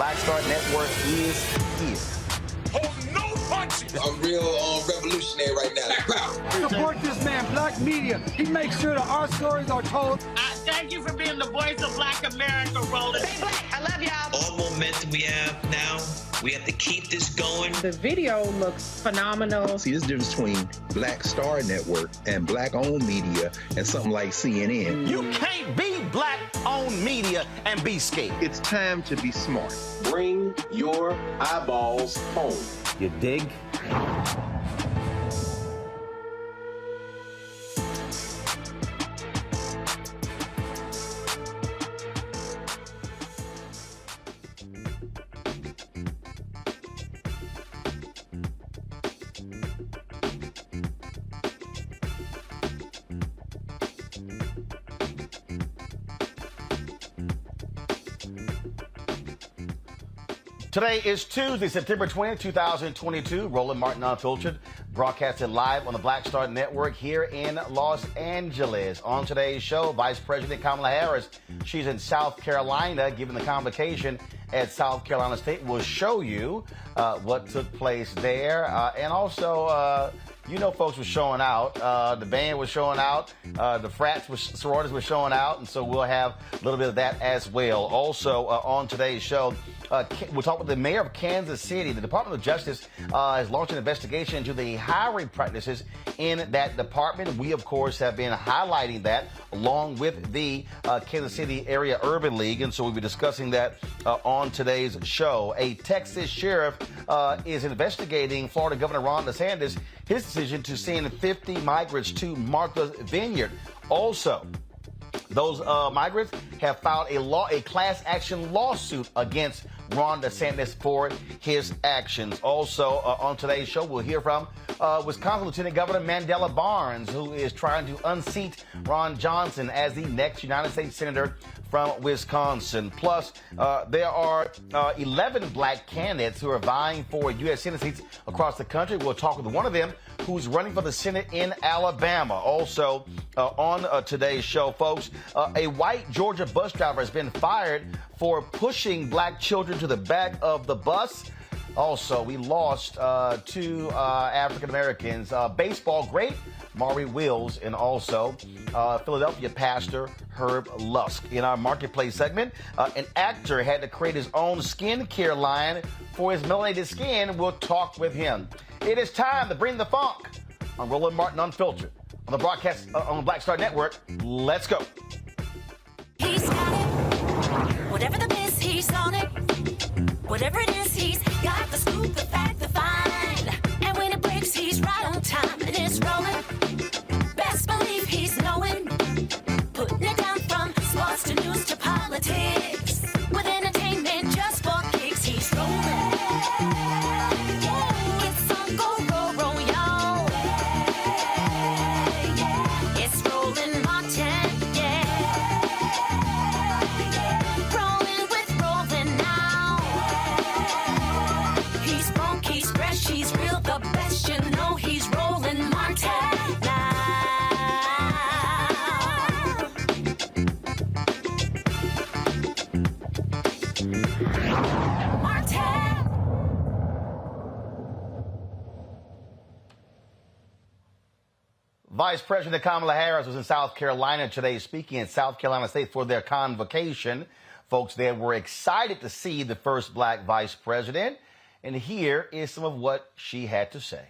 Black Star Network is I'm real revolutionary right now. Background. Support this man, Black media. He makes sure that our stories are told. Thank you for being the voice of Black America, Roland. Stay black. I love y'all. All momentum we have now, we have to keep this going. The video looks phenomenal. See, this difference between Black Star Network and Black-owned media and something like CNN. You can't be Black-owned media and be scared. It's time to be smart. Bring your eyeballs home. You dig? Today is Tuesday, September 20th, 2022. Roland Martin Unfiltered, broadcasted live on the Black Star Network here in Los Angeles. On today's show, Vice President Kamala Harris, she's in South Carolina, giving the convocation at South Carolina State. We'll show you what took place there. And also, you know, folks were showing out. The band was showing out. The sororities were showing out. And so we'll have a little bit of that as well. Also, on today's show, we'll talk with the mayor of Kansas City. The Department of Justice has launched an investigation into the hiring practices in that department. We, of course, have been highlighting that along with the Kansas City Area Urban League. And so we'll be discussing that on today's show. A Texas sheriff is investigating Florida Governor Ron DeSantis, his decision to send 50 migrants to Martha's Vineyard. Also, those migrants have filed a class action lawsuit against Ron DeSantis for his actions. Also, on today's show, we'll hear from Wisconsin Lieutenant Governor Mandela Barnes, who is trying to unseat Ron Johnson as the next United States Senator from Wisconsin. Plus, there are 11 Black candidates who are vying for U.S. Senate seats across the country. We'll talk with one of them who's running for the Senate in Alabama. Also, on today's show, folks, a white Georgia bus driver has been fired for pushing Black children to the back of the bus. Also, we lost two African Americans, baseball great Maury and also Philadelphia pastor Herbert Lusk. In our marketplace segment, an actor had to create his own skincare line for his melanated skin. We'll talk with him. It is time to bring the funk on Roland Martin Unfiltered on the broadcast on the Black Star Network. Let's go. He's got it. Whatever the miss, he's on it. Whatever it is, he's got the scoop, the fact, the find. And when it breaks, he's right on time and it's rolling. Best believe he's knowing. Putting it down from sports to news to politics. With entertainment just for kicks, he's rolling. It's on go, roll, y'all. It's Roland Martin, rolling with Roland now. He's funky, he's fresh, he's real, the best, you know he's Roland Martin now. Vice President Kamala Harris was in South Carolina today speaking at South Carolina State for their convocation. Folks there were excited to see the first Black vice president. And here is some of what she had to say.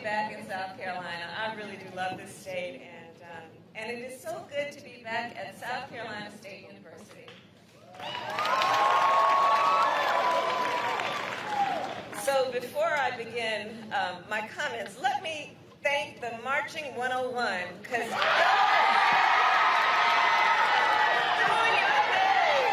Back in South Carolina. I really do love this state, and And it is so good to be back at South Carolina State University. So before I begin my comments, let me thank the Marching 101, because doing your thing.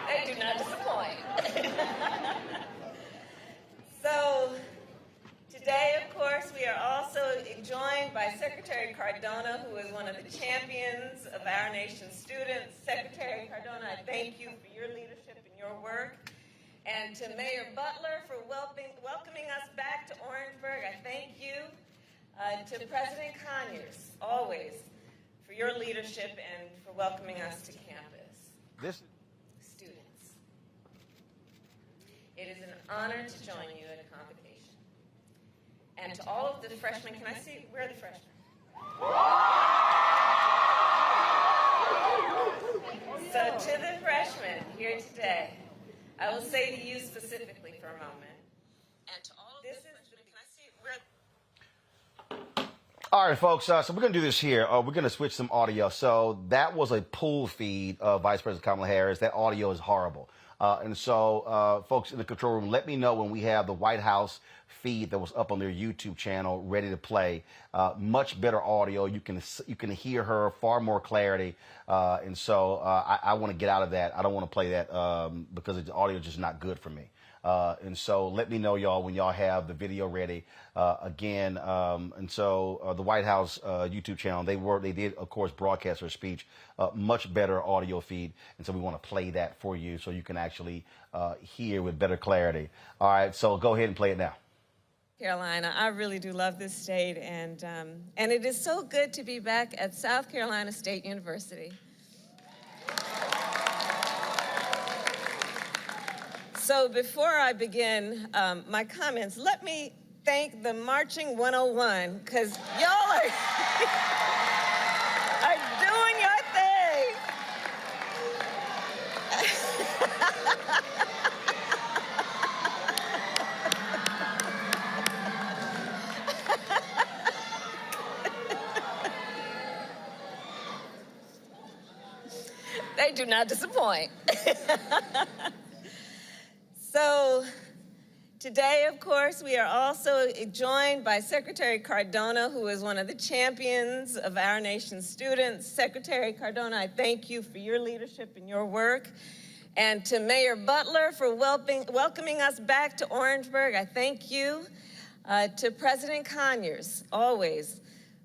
They do not disappoint. So, today, of course, we are also joined by Secretary Cardona, who is one of the champions of our nation's students. Secretary Cardona, I thank you for your leadership and your work. And to Mayor Butler for welcoming us back to Orangeburg, I thank you. To President Conyers, always, for your leadership and for welcoming us to campus. Students, it is an honor to join you at a convocation. And to all of the freshmen, can I see, where are the freshmen? So to the freshmen here today, I will say to you specifically for a moment, and to all of the freshmen, can I see, where All right, folks, so we're going to do this here. We're going to switch some audio. So that was a pool feed of Vice President Kamala Harris. That audio is horrible. And so, folks in the control room, let me know when we have the White House feed that was up on their YouTube channel ready to play. Much better audio. You can hear her far more clarity. And so I want to get out of that. I don't want to play that because the audio is just not good for me. And so let me know, y'all, when y'all have the video ready again. And so the White House YouTube channel, they did, of course, broadcast her speech, much better audio feed. And so we want to play that for you so you can actually hear with better clarity. All right, so go ahead and play it now. Carolina, I really do love this state, and it is so good to be back at South Carolina State University. So before I begin my comments, let me thank the Marching 101, because y'all are doing your thing. They do not disappoint. So today, of course, we are also joined by Secretary Cardona, who is one of the champions of our nation's students. Secretary Cardona, I thank you for your leadership and your work. And to Mayor Butler for welcoming us back to Orangeburg, I thank you. To President Conyers, always,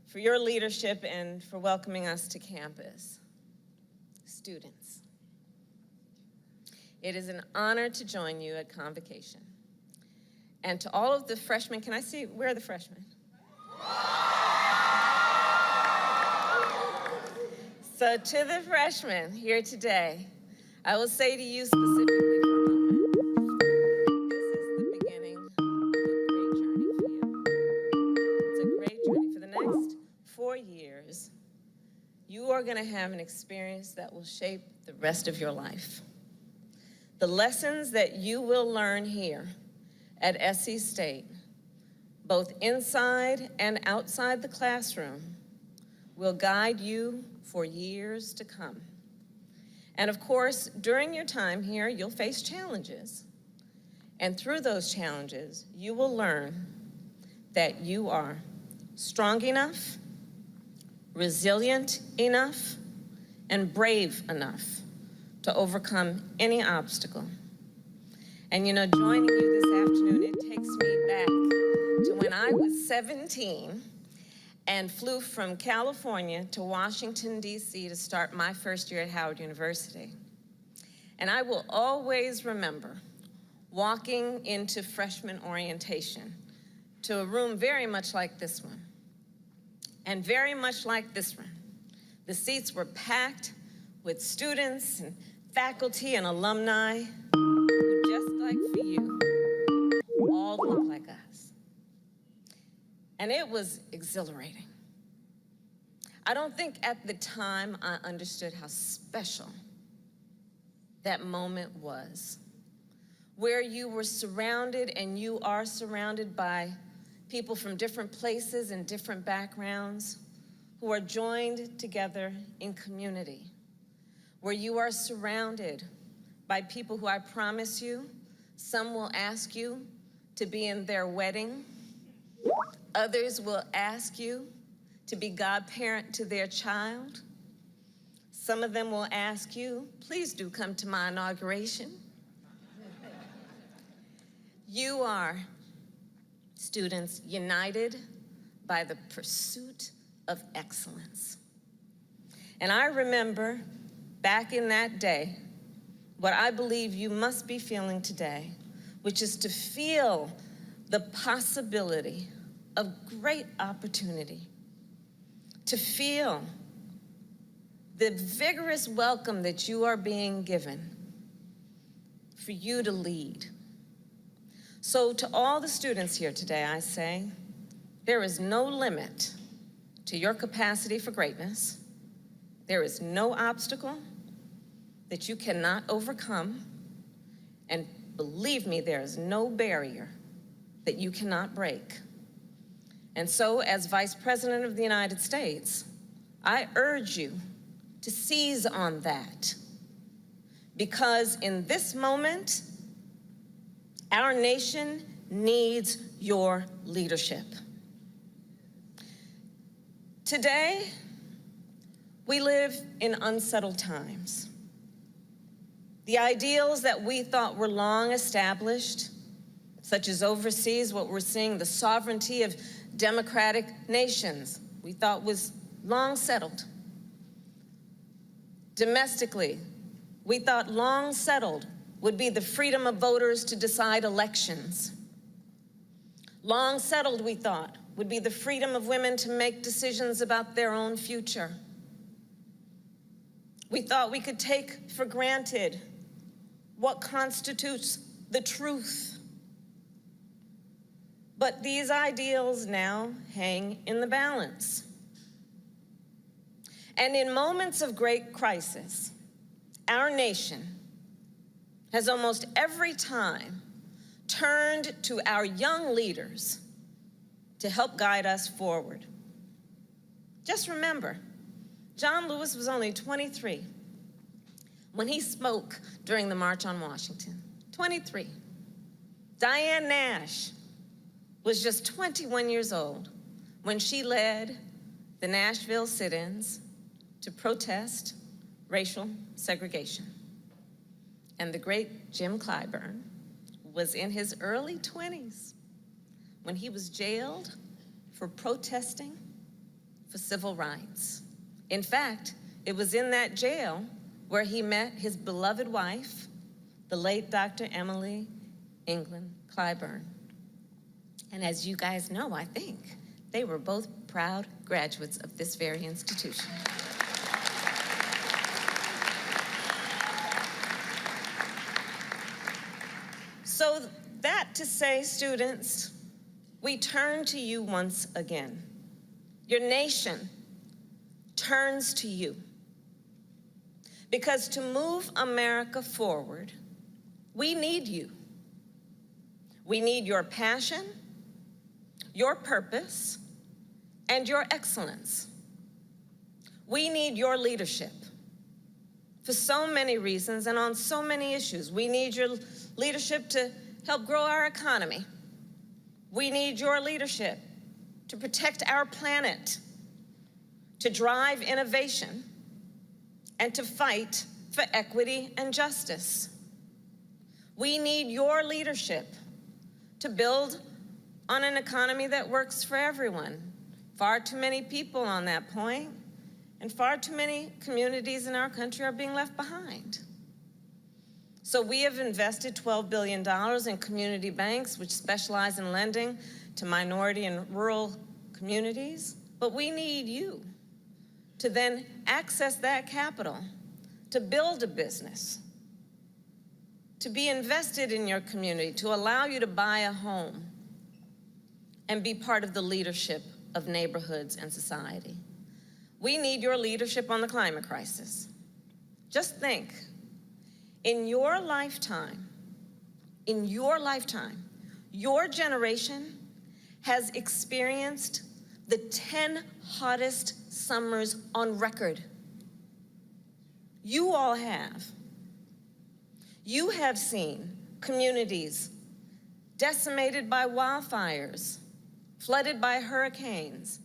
for your leadership and for welcoming us to campus. Students, it is an honor to join you at convocation. And to all of the freshmen, can I see, where are the freshmen? So to the freshmen here today, I will say to you specifically for a moment, this is the beginning of a great journey for you. It's a great journey. For the next 4 years, you are going to have an experience that will shape the rest of your life. The lessons that you will learn here at SC State, both inside and outside the classroom, will guide you for years to come. And of course, during your time here, you'll face challenges. And through those challenges, you will learn that you are strong enough, resilient enough, and brave enough to overcome any obstacle. And you know, joining you this afternoon, it takes me back to when I was 17 and flew from California to Washington, D.C. to start my first year at Howard University. And I will always remember walking into freshman orientation to a room very much like this one, and very much like this one. The seats were packed with students and faculty and alumni who, just like for you, all look like us. And it was exhilarating. I don't think at the time I understood how special that moment was, where you were surrounded and you are surrounded by people from different places and different backgrounds who are joined together in community, where you are surrounded by people who, I promise you, some will ask you to be in their wedding, others will ask you to be godparent to their child. Some of them will ask you, please do come to my inauguration. You are, students, united by the pursuit of excellence. And I remember back in that day, what I believe you must be feeling today, which is to feel the possibility of great opportunity, to feel the vigorous welcome that you are being given for you to lead. So to all the students here today, I say, there is no limit to your capacity for greatness. There is no obstacle that you cannot overcome. And believe me, there is no barrier that you cannot break. And so, as Vice President of the United States, I urge you to seize on that. Because in this moment, our nation needs your leadership. Today, we live in unsettled times. The ideals that we thought were long established, such as overseas, what we're seeing, the sovereignty of democratic nations, we thought was long settled. Domestically, we thought long settled would be the freedom of voters to decide elections. Long settled, we thought, would be the freedom of women to make decisions about their own future. We thought we could take for granted what constitutes the truth. But these ideals now hang in the balance. And in moments of great crisis, our nation has almost every time turned to our young leaders to help guide us forward. Just remember, John Lewis was only 23 when he spoke during the March on Washington. 23. Diane Nash was just 21 years old when she led the Nashville sit-ins to protest racial segregation. And the great Jim Clyburn was in his early 20s when he was jailed for protesting for civil rights. In fact, it was in that jail where he met his beloved wife, the late Dr. Emily England Clyburn. And as you guys know, I think, they were both proud graduates of this very institution. So that to say, students, we turn to you once again. Your nation turns to you. Because to move America forward, we need you. We need your passion, your purpose, and your excellence. We need your leadership for so many reasons and on so many issues. We need your leadership to help grow our economy. We need your leadership to protect our planet, to drive innovation, and to fight for equity and justice. We need your leadership to build on an economy that works for everyone. Far too many people on that point, and far too many communities in our country are being left behind. So we have invested $12 billion in community banks, which specialize in lending to minority and rural communities. But we need you to then access that capital, to build a business, to be invested in your community, to allow you to buy a home and be part of the leadership of neighborhoods and society. We need your leadership on the climate crisis. Just think, in your lifetime, your generation has experienced the 10 hottest summers on record. You all have. You have seen communities decimated by wildfires, flooded by hurricanes,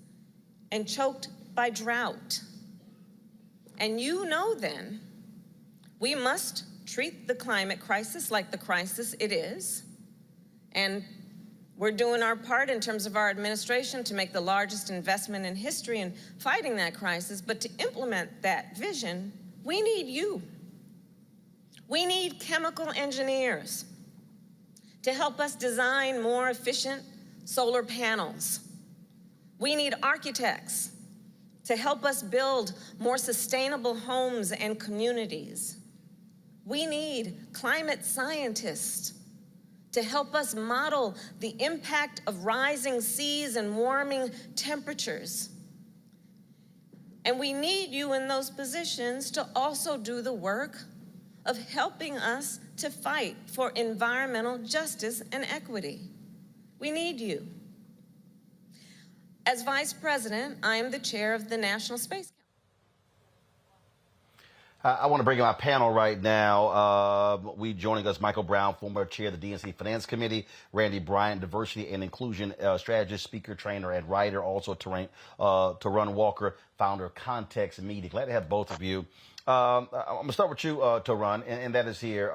and choked by drought. And you know then, we must treat the climate crisis like the crisis it is. And we're doing our part in terms of our administration to make the largest investment in history in fighting that crisis. But to implement that vision, we need you. We need chemical engineers to help us design more efficient solar panels. We need architects to help us build more sustainable homes and communities. We need climate scientists to help us model the impact of rising seas and warming temperatures. And we need you in those positions to also do the work of helping us to fight for environmental justice and equity. We need you. As Vice President, I am the chair of the National Space Council. I want to bring in my panel right now. Joining us, Michael Brown, former chair of the DNC Finance Committee, Randy Bryant, diversity and inclusion strategist, speaker, trainer, and writer, also Tarun Walker, founder of Context Media. Glad to have both of you. I'm going to start with you, Tarun, and that is here.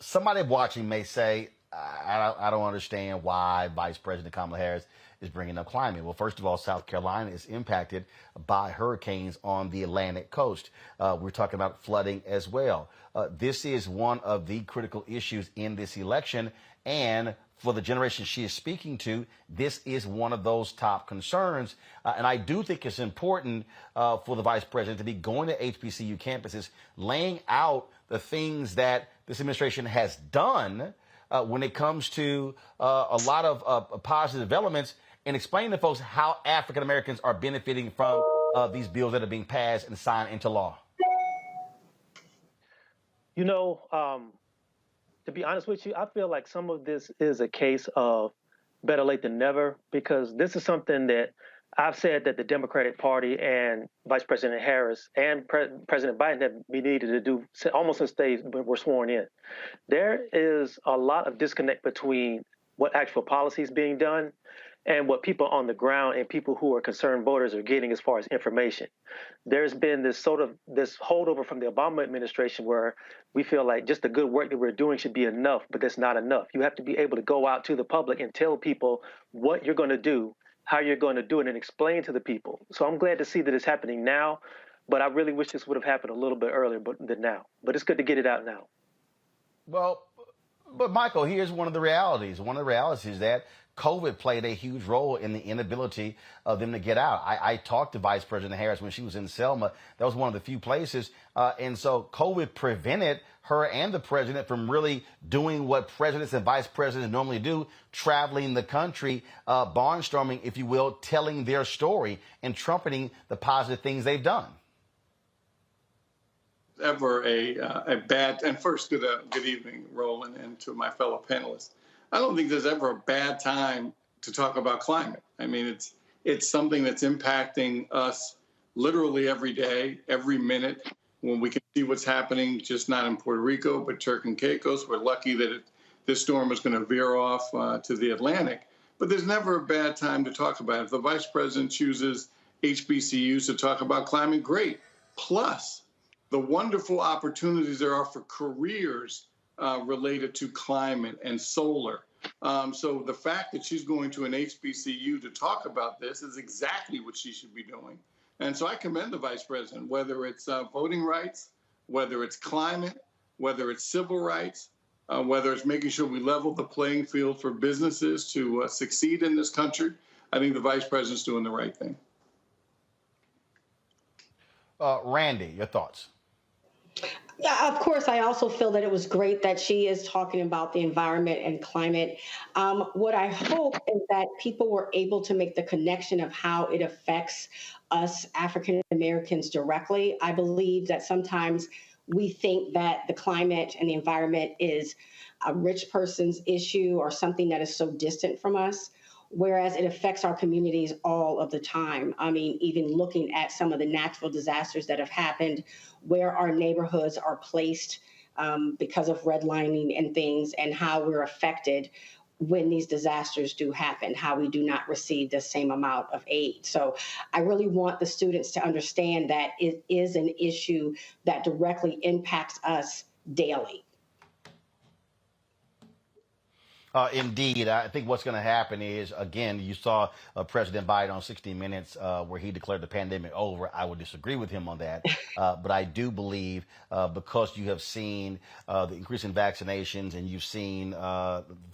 Somebody watching may say, I don't understand why Vice President Kamala Harris is bringing up climate. Well, first of all, South Carolina is impacted by hurricanes on the Atlantic coast. We're talking about flooding as well. This is one of the critical issues in this election. And for the generation she is speaking to, this is one of those top concerns. And I do think it's important for the vice president to be going to HBCU campuses, laying out the things that this administration has done when it comes to a lot of positive developments, and explain to folks how African Americans are benefiting from these bills that are being passed and signed into law. You know, to be honest with you, I feel like some of this is a case of better late than never, because this is something that I've said that the Democratic Party and Vice President Harris and President Biden have been needed to do almost since they were sworn in. There is a lot of disconnect between what actual policy is being done and what people on the ground and people who are concerned voters are getting as far as information. There's been this holdover from the Obama administration where we feel like just the good work that we're doing should be enough, but that's not enough. You have to be able to go out to the public and tell people what you're going to do, how you're going to do it, and explain to the people. So I'm glad to see that it's happening now, but I really wish this would have happened a little bit earlier than now. But it's good to get it out now. Well, but Michael, here's one of the realities. One of the realities is that COVID played a huge role in the inability of them to get out. I talked to Vice President Harris when she was in Selma. That was one of the few places. And so COVID prevented her and the president from really doing what presidents and vice presidents normally do, traveling the country, barnstorming, if you will, telling their story and trumpeting the positive things they've done. Ever a bad, and first, good evening, Roland, and to my fellow panelists. I don't think there's ever a bad time to talk about climate. I mean, it's something that's impacting us literally every day, every minute. When we can see what's happening, just not in Puerto Rico, but Turks and Caicos. We're lucky that this storm is going to veer off to the Atlantic. But there's never a bad time to talk about it. If the vice president chooses HBCUs to talk about climate, great. Plus, the wonderful opportunities there are for careers related to climate and solar. So the fact that she's going to an HBCU to talk about this is exactly what she should be doing. And so I commend the vice president, whether it's voting rights, whether it's climate, whether it's civil rights, whether it's making sure we level the playing field for businesses to succeed in this country. I think the vice president's doing the right thing. Randy, your thoughts? Yeah, of course, I also feel that it was great that she is talking about the environment and climate. What I hope is that people were able to make the connection of how it affects us African Americans directly. I believe that sometimes we think that the climate and the environment is a rich person's issue or something that is so distant from us, whereas it affects our communities all of the time. I mean, even looking at some of the natural disasters that have happened, where our neighborhoods are placed because of redlining and things, and how we're affected when these disasters do happen, how we do not receive the same amount of aid. So I really want the students to understand that it is an issue that directly impacts us daily. Indeed. I think what's going to happen is, again, you saw President Biden on 60 Minutes where he declared the pandemic over. I would disagree with him on that. But I do believe because you have seen the increase in vaccinations and you've seen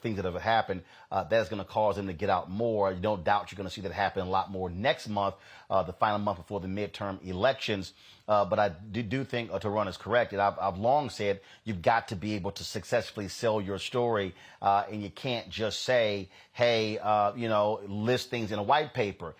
things that have happened, that's going to cause them to get out more. You don't doubt you're going to see that happen a lot more next month, the final month before the midterm elections. But I do think Tarun is correct. And I've long said you've got to be able to successfully sell your story, and you can't just say, hey, list things in a white paper.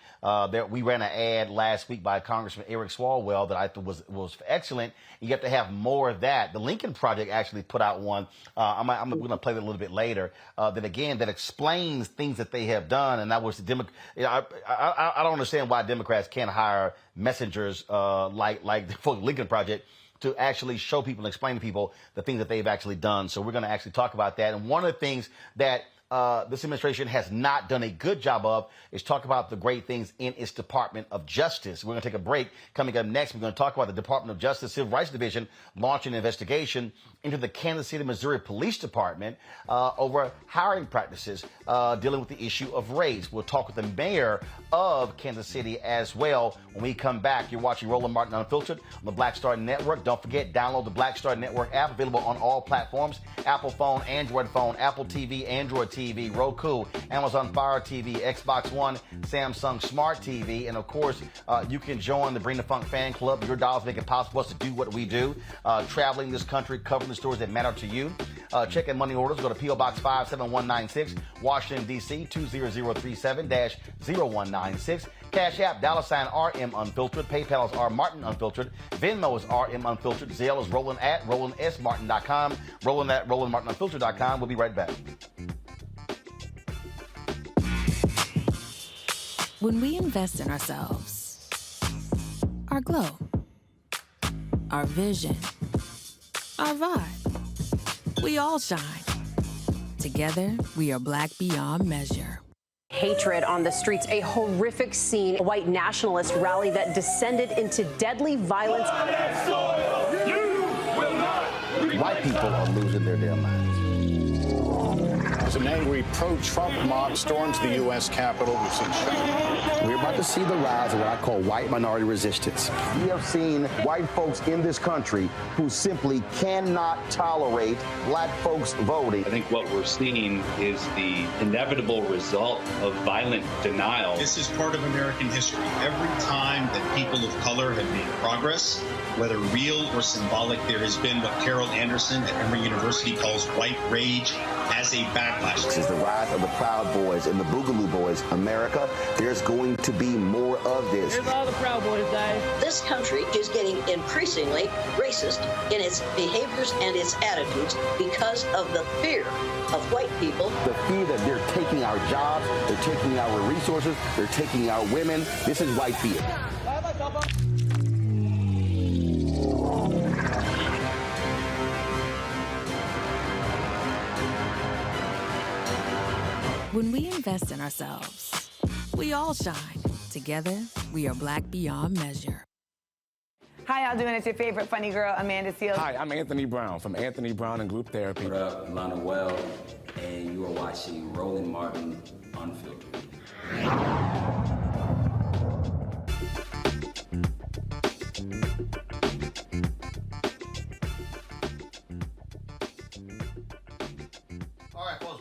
We ran an ad last week by Congressman Eric Swalwell that I thought was excellent. You have to have more of that. The Lincoln Project actually put out one. I'm going to play that a little bit later. That explains things that they have done, and that was the I don't understand why Democrats can't hire messengers like the Lincoln Project to actually show people and explain to people the things that they've actually done. So we're going to actually talk about that. And one of the things that this administration has not done a good job of is talk about the great things in its Department of Justice. We're going to take a break. Coming up next, we're going to talk about the Department of Justice Civil Rights Division launching an investigation into the Kansas City, Missouri Police Department over hiring practices dealing with the issue of race. We'll talk with the mayor of Kansas City as well. When we come back, you're watching Roland Martin Unfiltered on the Black Star Network. Don't forget, download the Black Star Network app, available on all platforms: Apple phone, Android phone, Apple TV, Android TV, Roku, Amazon Fire TV, Xbox One, Samsung Smart TV, and of course, you can join the Bring the Funk fan club. Your dollars make it possible for us to do what we do, traveling this country, covering the stories that matter to you. Check in money orders. Go to P.O. Box 57196, Washington, D.C. 20037-0196. Cash App, $RM Unfiltered. PayPal is R Martin Unfiltered. Venmo is RM Unfiltered. Zelle is Roland at RolandSMartin.com. Roland at RolandMartinUnfiltered.com. We'll be right back. When we invest in ourselves, our glow, our vision, our vibe, we all shine. Together, we are black beyond measure. Hatred on the streets, a horrific scene, a white nationalist rally that descended into deadly violence. White people are losing their damn minds. An angry pro-Trump mob storms the U.S. Capitol. We're about to see the rise of what I call white minority resistance. We have seen white folks in this country who simply cannot tolerate black folks voting. I think what we're seeing is the inevitable result of violent denial. This is part of American history. Every time that people of color have made progress, whether real or symbolic, there has been what Carol Anderson at Emory University calls white rage as a backlash. This is the rise of the Proud Boys and the Boogaloo Boys. America, there's going to be more of this. Here's all the Proud Boys, guys. This country is getting increasingly racist in its behaviors and its attitudes because of the fear of white people. The fear that they're taking our jobs, they're taking our resources, they're taking our women. This is white fear. When we invest in ourselves, we all shine. Together, we are black beyond measure. How y'all doing? It's your favorite funny girl, Amanda Seals. Hi, I'm Anthony Brown from Anthony Brown and Group Therapy. What up, Lana Well, and you are watching Roland Martin Unfiltered.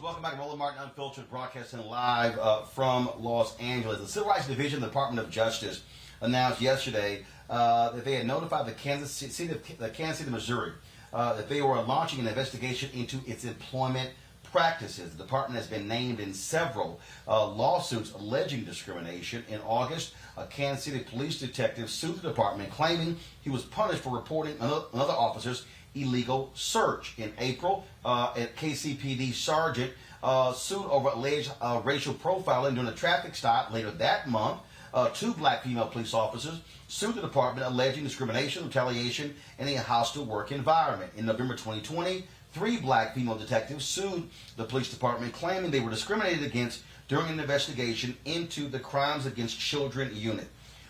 Welcome back to Roland Martin Unfiltered, broadcasting live from Los Angeles. The Civil Rights Division of the Department of Justice announced yesterday that they had notified the Kansas City, Missouri, that they were launching an investigation into its employment practices. The department has been named in several lawsuits alleging discrimination. In August, a Kansas City police detective sued the department, claiming he was punished for reporting another officer's illegal search. In April, a KCPD sergeant sued over alleged racial profiling during a traffic stop. Later that month, two black female police officers sued the department, alleging discrimination, retaliation, and a hostile work environment. In November 2020, three black female detectives sued the police department, claiming they were discriminated against during an investigation into the Crimes Against Children unit.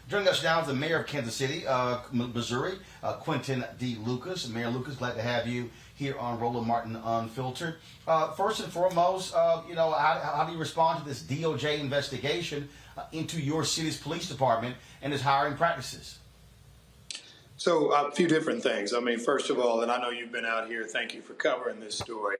Joining us now is the mayor of Kansas City, Missouri, Quentin D. Lucas. Mayor Lucas, glad to have you here on Roland Martin Unfiltered. First and foremost, how do you respond to this DOJ investigation into your city's police department and its hiring practices? So a few different things. I mean, first of all, and I know you've been out here, thank you for covering this story.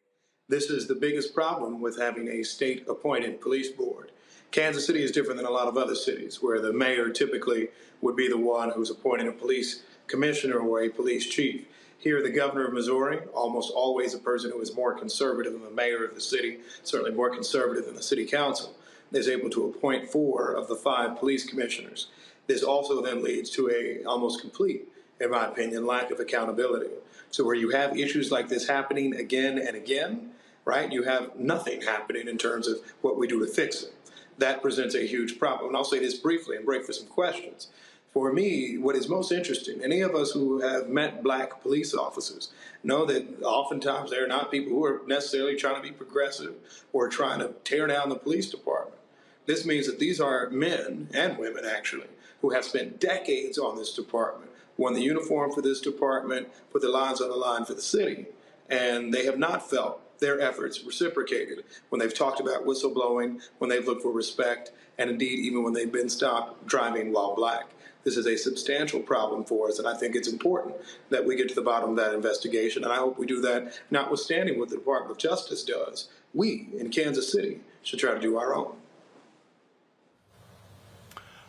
This is the biggest problem with having a state-appointed police board. Kansas City is different than a lot of other cities, where the mayor typically would be the one who's appointing a police commissioner or a police chief. Here, the governor of Missouri, almost always a person who is more conservative than the mayor of the city, certainly more conservative than the city council, is able to appoint 4 of the 5 police commissioners. This also then leads to a almost complete, in my opinion, lack of accountability. So where you have issues like this happening again and again, right, you have nothing happening in terms of what we do to fix it. That presents a huge problem. And I'll say this briefly and break for some questions. For me, what is most interesting, any of us who have met black police officers know that oftentimes they're not people who are necessarily trying to be progressive or trying to tear down the police department. This means that these are men and women, actually, who have spent decades on this department, won the uniform for this department, put their lives on the line for the city, and they have not felt their efforts reciprocated when they've talked about whistleblowing, when they've looked for respect, and indeed even when they've been stopped driving while black. This is a substantial problem for us, and I think it's important that we get to the bottom of that investigation, and I hope we do that notwithstanding what the Department of Justice does. We, in Kansas City, should try to do our own.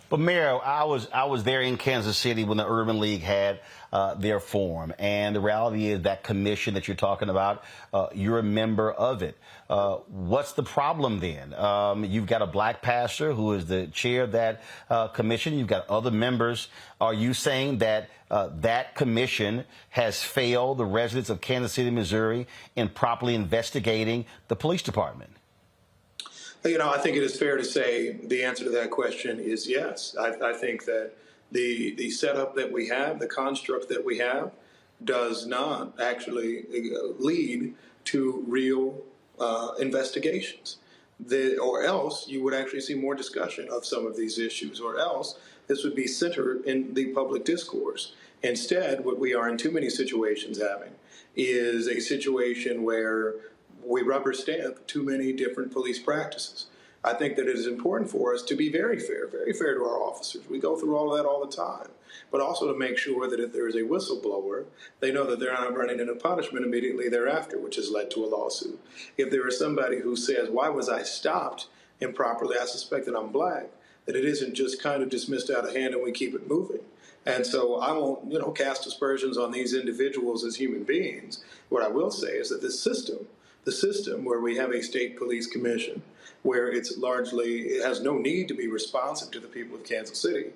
But Mayor, I was there in Kansas City when the Urban League had their forum, and the reality is that commission that you're talking about, you're a member of it. What's the problem then? You've got a black pastor who is the chair of that commission. You've got other members. Are you saying that that commission has failed the residents of Kansas City, Missouri, in properly investigating the police department? You know, I think it is fair to say the answer to that question is yes. I think that the setup that we have, the construct that we have, does not actually lead to real investigations. Or else you would actually see more discussion of some of these issues, or else this would be centered in the public discourse. Instead, what we are in too many situations having is a situation where we rubber stamp too many different police practices. I think that it is important for us to be very fair to our officers. We go through all of that all the time, but also to make sure that if there is a whistleblower, they know that they're not running into punishment immediately thereafter, which has led to a lawsuit. If there is somebody who says, why was I stopped improperly? I suspect that I'm black, that it isn't just kind of dismissed out of hand and we keep it moving. And so I won't, cast aspersions on these individuals as human beings. What I will say is that the system where we have a state police commission, where it has no need to be responsive to the people of Kansas City,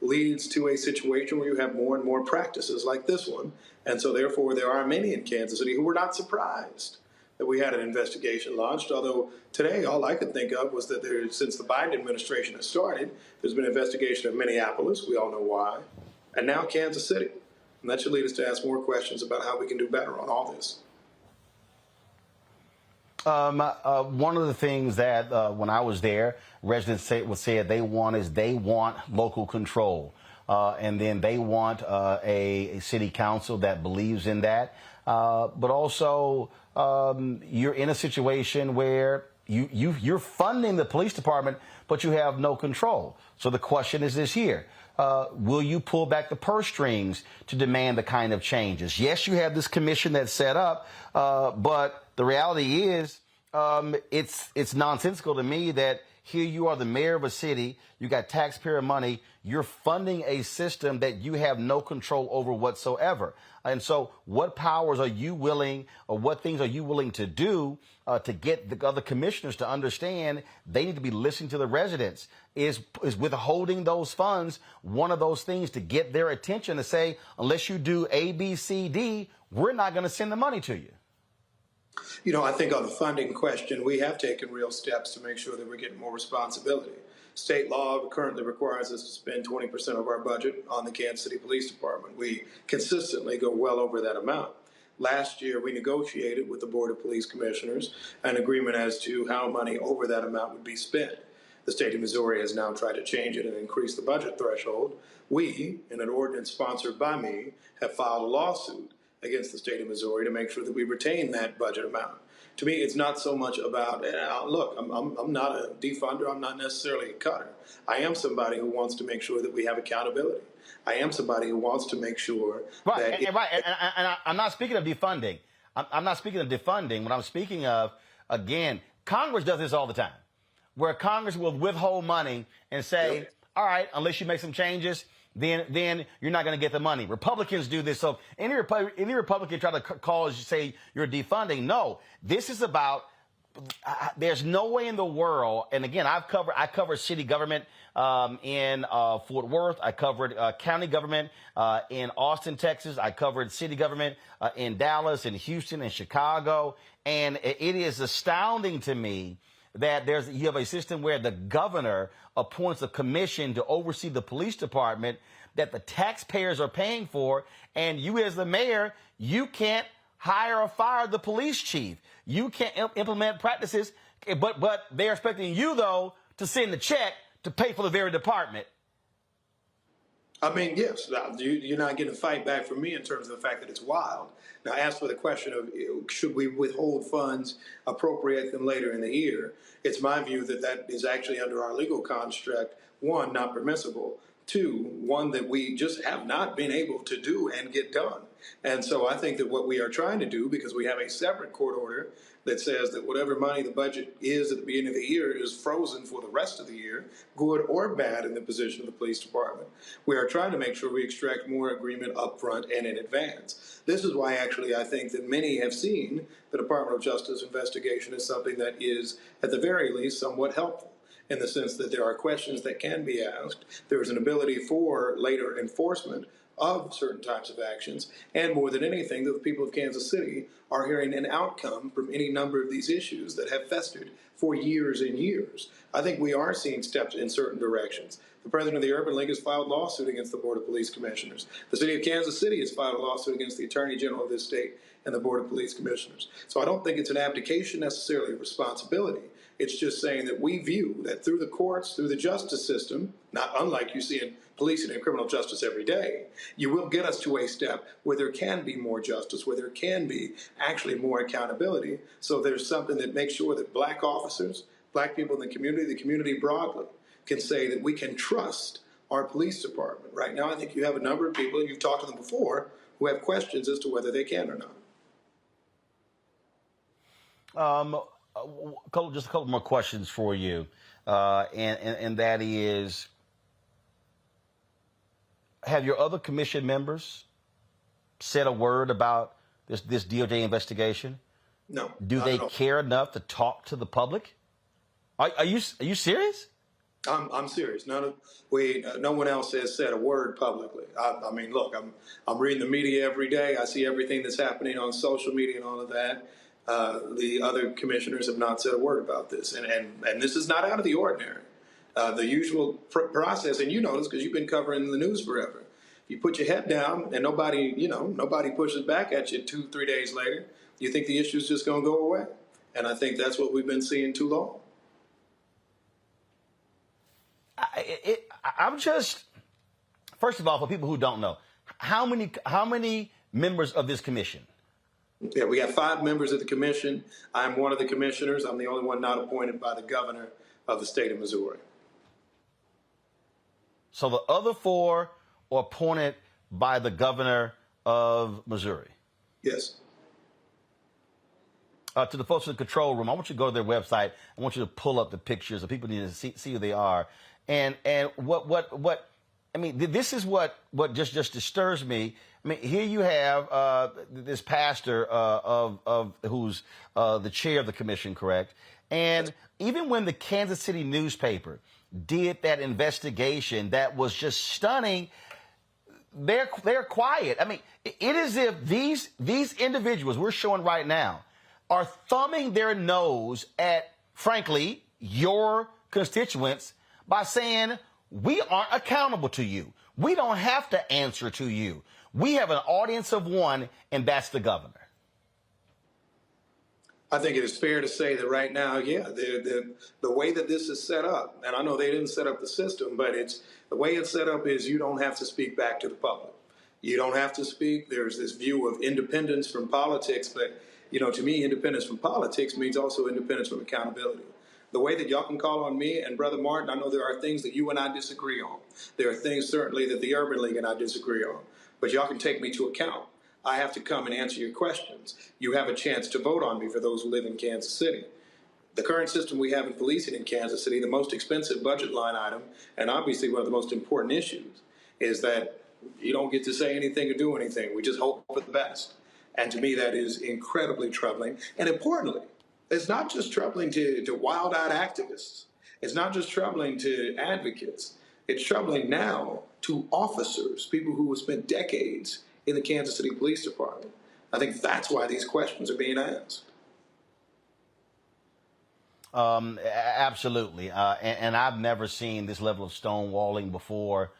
leads to a situation where you have more and more practices like this one. And so therefore there are many in Kansas City who were not surprised that we had an investigation launched, although today all I could think of was that since the Biden administration has started, there's been an investigation of Minneapolis, we all know why, and now Kansas City. And that should lead us to ask more questions about how we can do better on all this. One of the things that when I was there, residents said they want local control, and then they want a city council that believes in that. But also, you're in a situation where you're funding the police department, but you have no control. So the question is this here. Will you pull back the purse strings to demand the kind of changes? Yes, you have this commission that's set up, but the reality is it's nonsensical to me that Here you are, the mayor of a city. You got taxpayer money. You're funding a system that you have no control over whatsoever. And so what powers are you willing, or what things are you willing to do to get the other commissioners to understand they need to be listening to the residents? Is withholding those funds one of those things to get their attention to say, unless you do A, B, C, D, we're not going to send the money to you? You know, I think on the funding question, we have taken real steps to make sure that we're getting more responsibility. State law currently requires us to spend 20% of our budget on the Kansas City Police Department. We consistently go well over that amount. Last year, we negotiated with the Board of Police Commissioners an agreement as to how money over that amount would be spent. The state of Missouri has now tried to change it and increase the budget threshold. We, in an ordinance sponsored by me, have filed a lawsuit against the state of Missouri to make sure that we retain that budget amount. To me, it's not so much about, look, I'm not a defunder. I'm not necessarily a cutter. I am somebody who wants to make sure that we have accountability. I am somebody who wants to make sure that... And I'm not speaking of defunding. I'm not speaking of defunding. What I'm speaking of, again, Congress does this all the time, where Congress will withhold money and say, all right, unless you make some changes, then you're not going to get the money. Republicans do this. So any Republican try to call, say you're defunding. No, this is about, there's no way in the world. And again, I covered city government in Fort Worth. I covered county government in Austin, Texas. I covered city government in Dallas, in Houston, and Chicago. And it is astounding to me that you have a system where the governor appoints a commission to oversee the police department that the taxpayers are paying for, and you as the mayor, you can't hire or fire the police chief. You can't implement practices, but they're expecting you, though, to send the check to pay for the very department. I mean, yes, you're not getting a fight back from me in terms of the fact that it's wild. Now, as for the question of should we withhold funds, appropriate them later in the year, it's my view that that is actually under our legal construct, one, not permissible, two, one that we just have not been able to do and get done. And so I think that what we are trying to do, because we have a separate court order that says that whatever money the budget is at the beginning of the year is frozen for the rest of the year, good or bad in the position of the police department. We are trying to make sure we extract more agreement up front and in advance. This is why actually I think that many have seen the Department of Justice investigation as something that is, at the very least, somewhat helpful, in the sense that there are questions that can be asked. There is an ability for later enforcement of certain types of actions, and more than anything, that the people of Kansas City are hearing an outcome from any number of these issues that have festered for years and years. I think we are seeing steps in certain directions. The president of the Urban League has filed a lawsuit against the Board of Police Commissioners. The city of Kansas City has filed a lawsuit against the Attorney General of this state and the Board of Police Commissioners. So I don't think it's an abdication necessarily of responsibility. It's just saying that we view that through the courts, through the justice system, not unlike you see in policing and criminal justice every day, you will get us to a step where there can be more justice, where there can be actually more accountability. So there's something that makes sure that black officers, black people in the community broadly, can say that we can trust our police department. Right now, I think you have a number of people, you've talked to them before, who have questions as to whether they can or not. Just a couple more questions for you, and that is, have your other commission members said a word about this DOJ investigation? No. Do they care enough to talk to the public? Are you serious? I'm serious. No one else has said a word publicly. I mean, look, I'm reading the media every day. I see everything that's happening on social media and all of that. The other commissioners have not said a word about this, and this is not out of the ordinary. The usual process, and you know this because you've been covering the news forever. You put your head down, and nobody pushes back at you 2-3 days later. You think the issue's just going to go away, and I think that's what we've been seeing too long. I'm just, first of all, for people who don't know, how many members of this commission? Yeah, we got 5 members of the commission. I'm one of the commissioners. I'm the only one not appointed by the governor of the state of Missouri. So the other 4 are appointed by the governor of Missouri? Yes. to the folks in the control room, I want you to go to their website. I want you to pull up the pictures. So people need to see who they are. And what I mean, this is what just disturbs me. I mean, here you have this pastor of who's the chair of the commission, correct? And even when the Kansas City newspaper did that investigation that was just stunning, they're quiet. I mean, it is as if these individuals we're showing right now are thumbing their nose at, frankly, your constituents by saying, we aren't accountable to you. We don't have to answer to you. We have an audience of one, and that's the governor. I think it is fair to say that right now, the way that this is set up, and I know they didn't set up the system, but the way it's set up is you don't have to speak back to the public. You don't have to speak. There's this view of independence from politics, but to me, independence from politics means also independence from accountability. The way that y'all can call on me and Brother Martin, I know there are things that you and I disagree on. There are things certainly that the Urban League and I disagree on, but y'all can take me to account. I have to come and answer your questions. You have a chance to vote on me for those who live in Kansas City. The current system we have in policing in Kansas City, the most expensive budget line item, and obviously one of the most important issues, is that you don't get to say anything or do anything. We just hope for the best. And to me, that is incredibly troubling. And importantly, it's not just troubling to wild-eyed activists. It's not just troubling to advocates. It's troubling now to officers, people who have spent decades in the Kansas City Police Department. I think that's why these questions are being asked. Absolutely. And I've never seen this level of stonewalling before.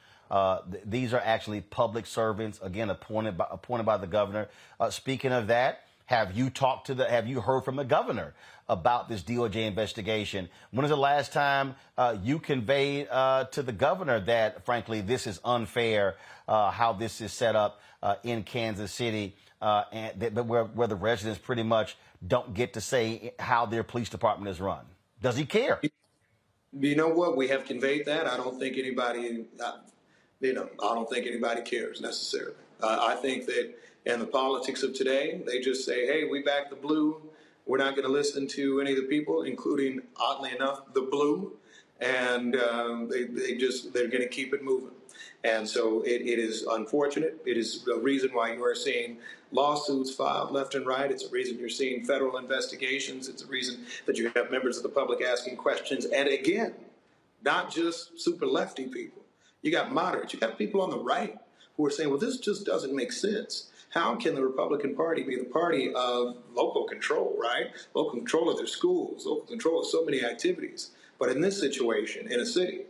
These are actually public servants, again, appointed by the governor. Speaking of that, have you heard from the governor about this DOJ investigation? When was the last time you conveyed to the governor that, frankly, this is unfair, how this is set up in Kansas City, and where the residents pretty much don't get to say how their police department is run? Does he care? You know what? We have conveyed that. I don't think anybody, I don't think anybody cares necessarily. I think that in the politics of today, they just say, hey, we back the blue. We're not going to listen to any of the people, including, oddly enough, the blue. And they're going to keep it moving. And so it is unfortunate. It is the reason why you are seeing lawsuits filed left and right. It's a reason you're seeing federal investigations. It's a reason that you have members of the public asking questions. And again, not just super lefty people. You got moderates. You got people on the right who are saying, well, this just doesn't make sense. How can the Republican Party be the party of local control, right? Local control of their schools, local control of so many activities. But in this situation, in a city,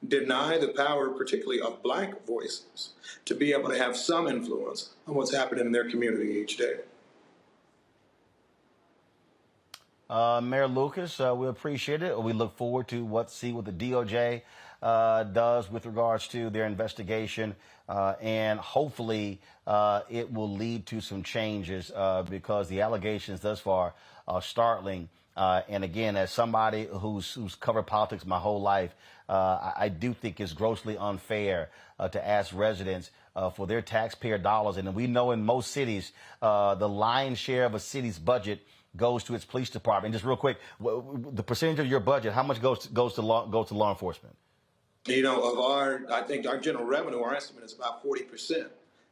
deny the power, particularly of black voices, to be able to have some influence on what's happening in their community each day. Mayor Lucas, we appreciate it. We look forward to what the DOJ does with regards to their investigation, and hopefully it will lead to some changes because the allegations thus far are startling. And again, as somebody who's covered politics my whole life, I do think it's grossly unfair to ask residents for their taxpayer dollars. And we know in most cities, the lion's share of a city's budget goes to its police department. And just real quick, the percentage of your budget, how much goes to law enforcement? I think our general revenue, our estimate is about 40%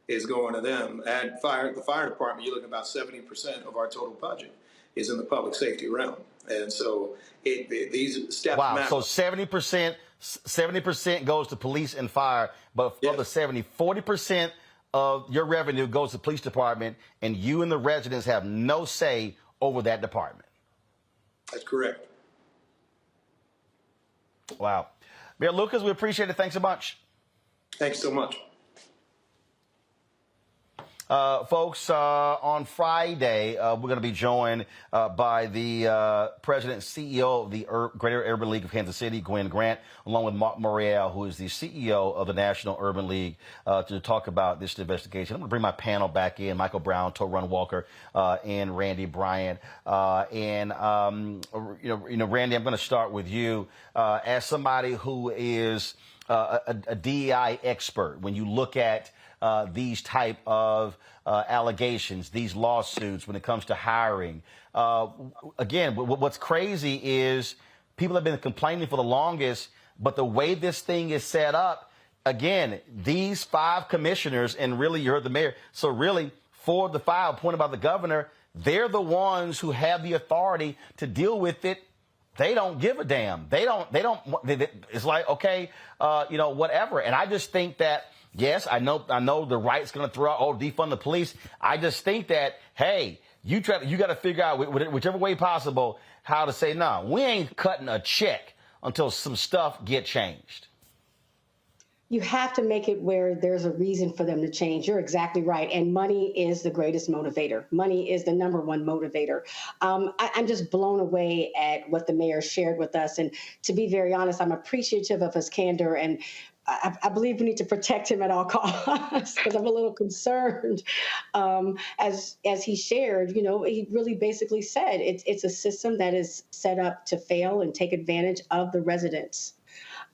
is going to them. At the fire department, you're looking at about 70% of our total budget is in the public safety realm. And so these steps matter. So 70% goes to police and fire, but of the 40% of your revenue goes to the police department, and you and the residents have no say over that department. That's correct. Wow. Mayor Lucas, we appreciate it. Thanks a bunch. Thanks so much. Folks, on Friday, we're going to be joined by the president and CEO of the Greater Urban League of Kansas City, Gwen Grant, along with Maury, who is the CEO of the National Urban League, to talk about this investigation. I'm going to bring my panel back in, Michael Brown, Torun Walker, and Randy Bryant. Randy, I'm going to start with you. As somebody who is a DEI expert when you look at these type of allegations, these lawsuits when it comes to hiring. Again, what's crazy is people have been complaining for the longest, but the way this thing is set up, again, these 5 commissioners, and really you heard the mayor, so really 4 of the 5 appointed by the governor, they're the ones who have the authority to deal with it. They don't give a damn. It's like, okay, whatever. And I just think that, yes, I know the right's going to throw out, defund the police. I just think that, hey, you got to figure out whichever way possible how to say, no, we ain't cutting a check until some stuff get changed. You have to make it where there's a reason for them to change. You're exactly right. And money is the greatest motivator. Money is the number one motivator. I'm just blown away at what the mayor shared with us. And to be very honest, I'm appreciative of his candor. And I believe we need to protect him at all costs because I'm a little concerned. As he shared, he really basically said it's a system that is set up to fail and take advantage of the residents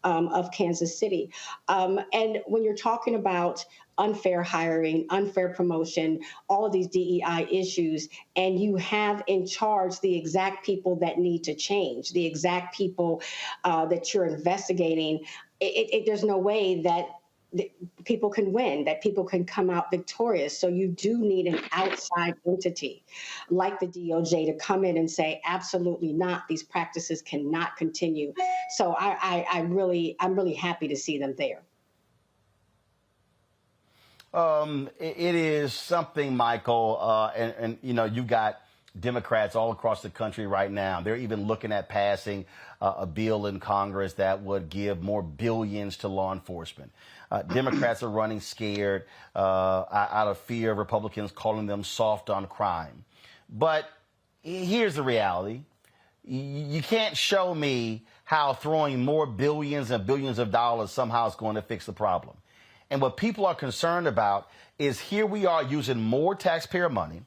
of Kansas City. And when you're talking about unfair hiring, unfair promotion, all of these DEI issues, and you have in charge the exact people that need to change, the exact people that you're investigating, there's no way that people can win, that people can come out victorious. So you do need an outside entity like the DOJ to come in and say, absolutely not, these practices cannot continue. So I'm really happy to see them there. It is something, Michael, and you've got Democrats all across the country right now. They're even looking at passing a bill in Congress that would give more billions to law enforcement. Democrats are running scared out of fear of Republicans calling them soft on crime. But here's the reality. You can't show me how throwing more billions and billions of dollars somehow is going to fix the problem. And what people are concerned about is here we are using more taxpayer money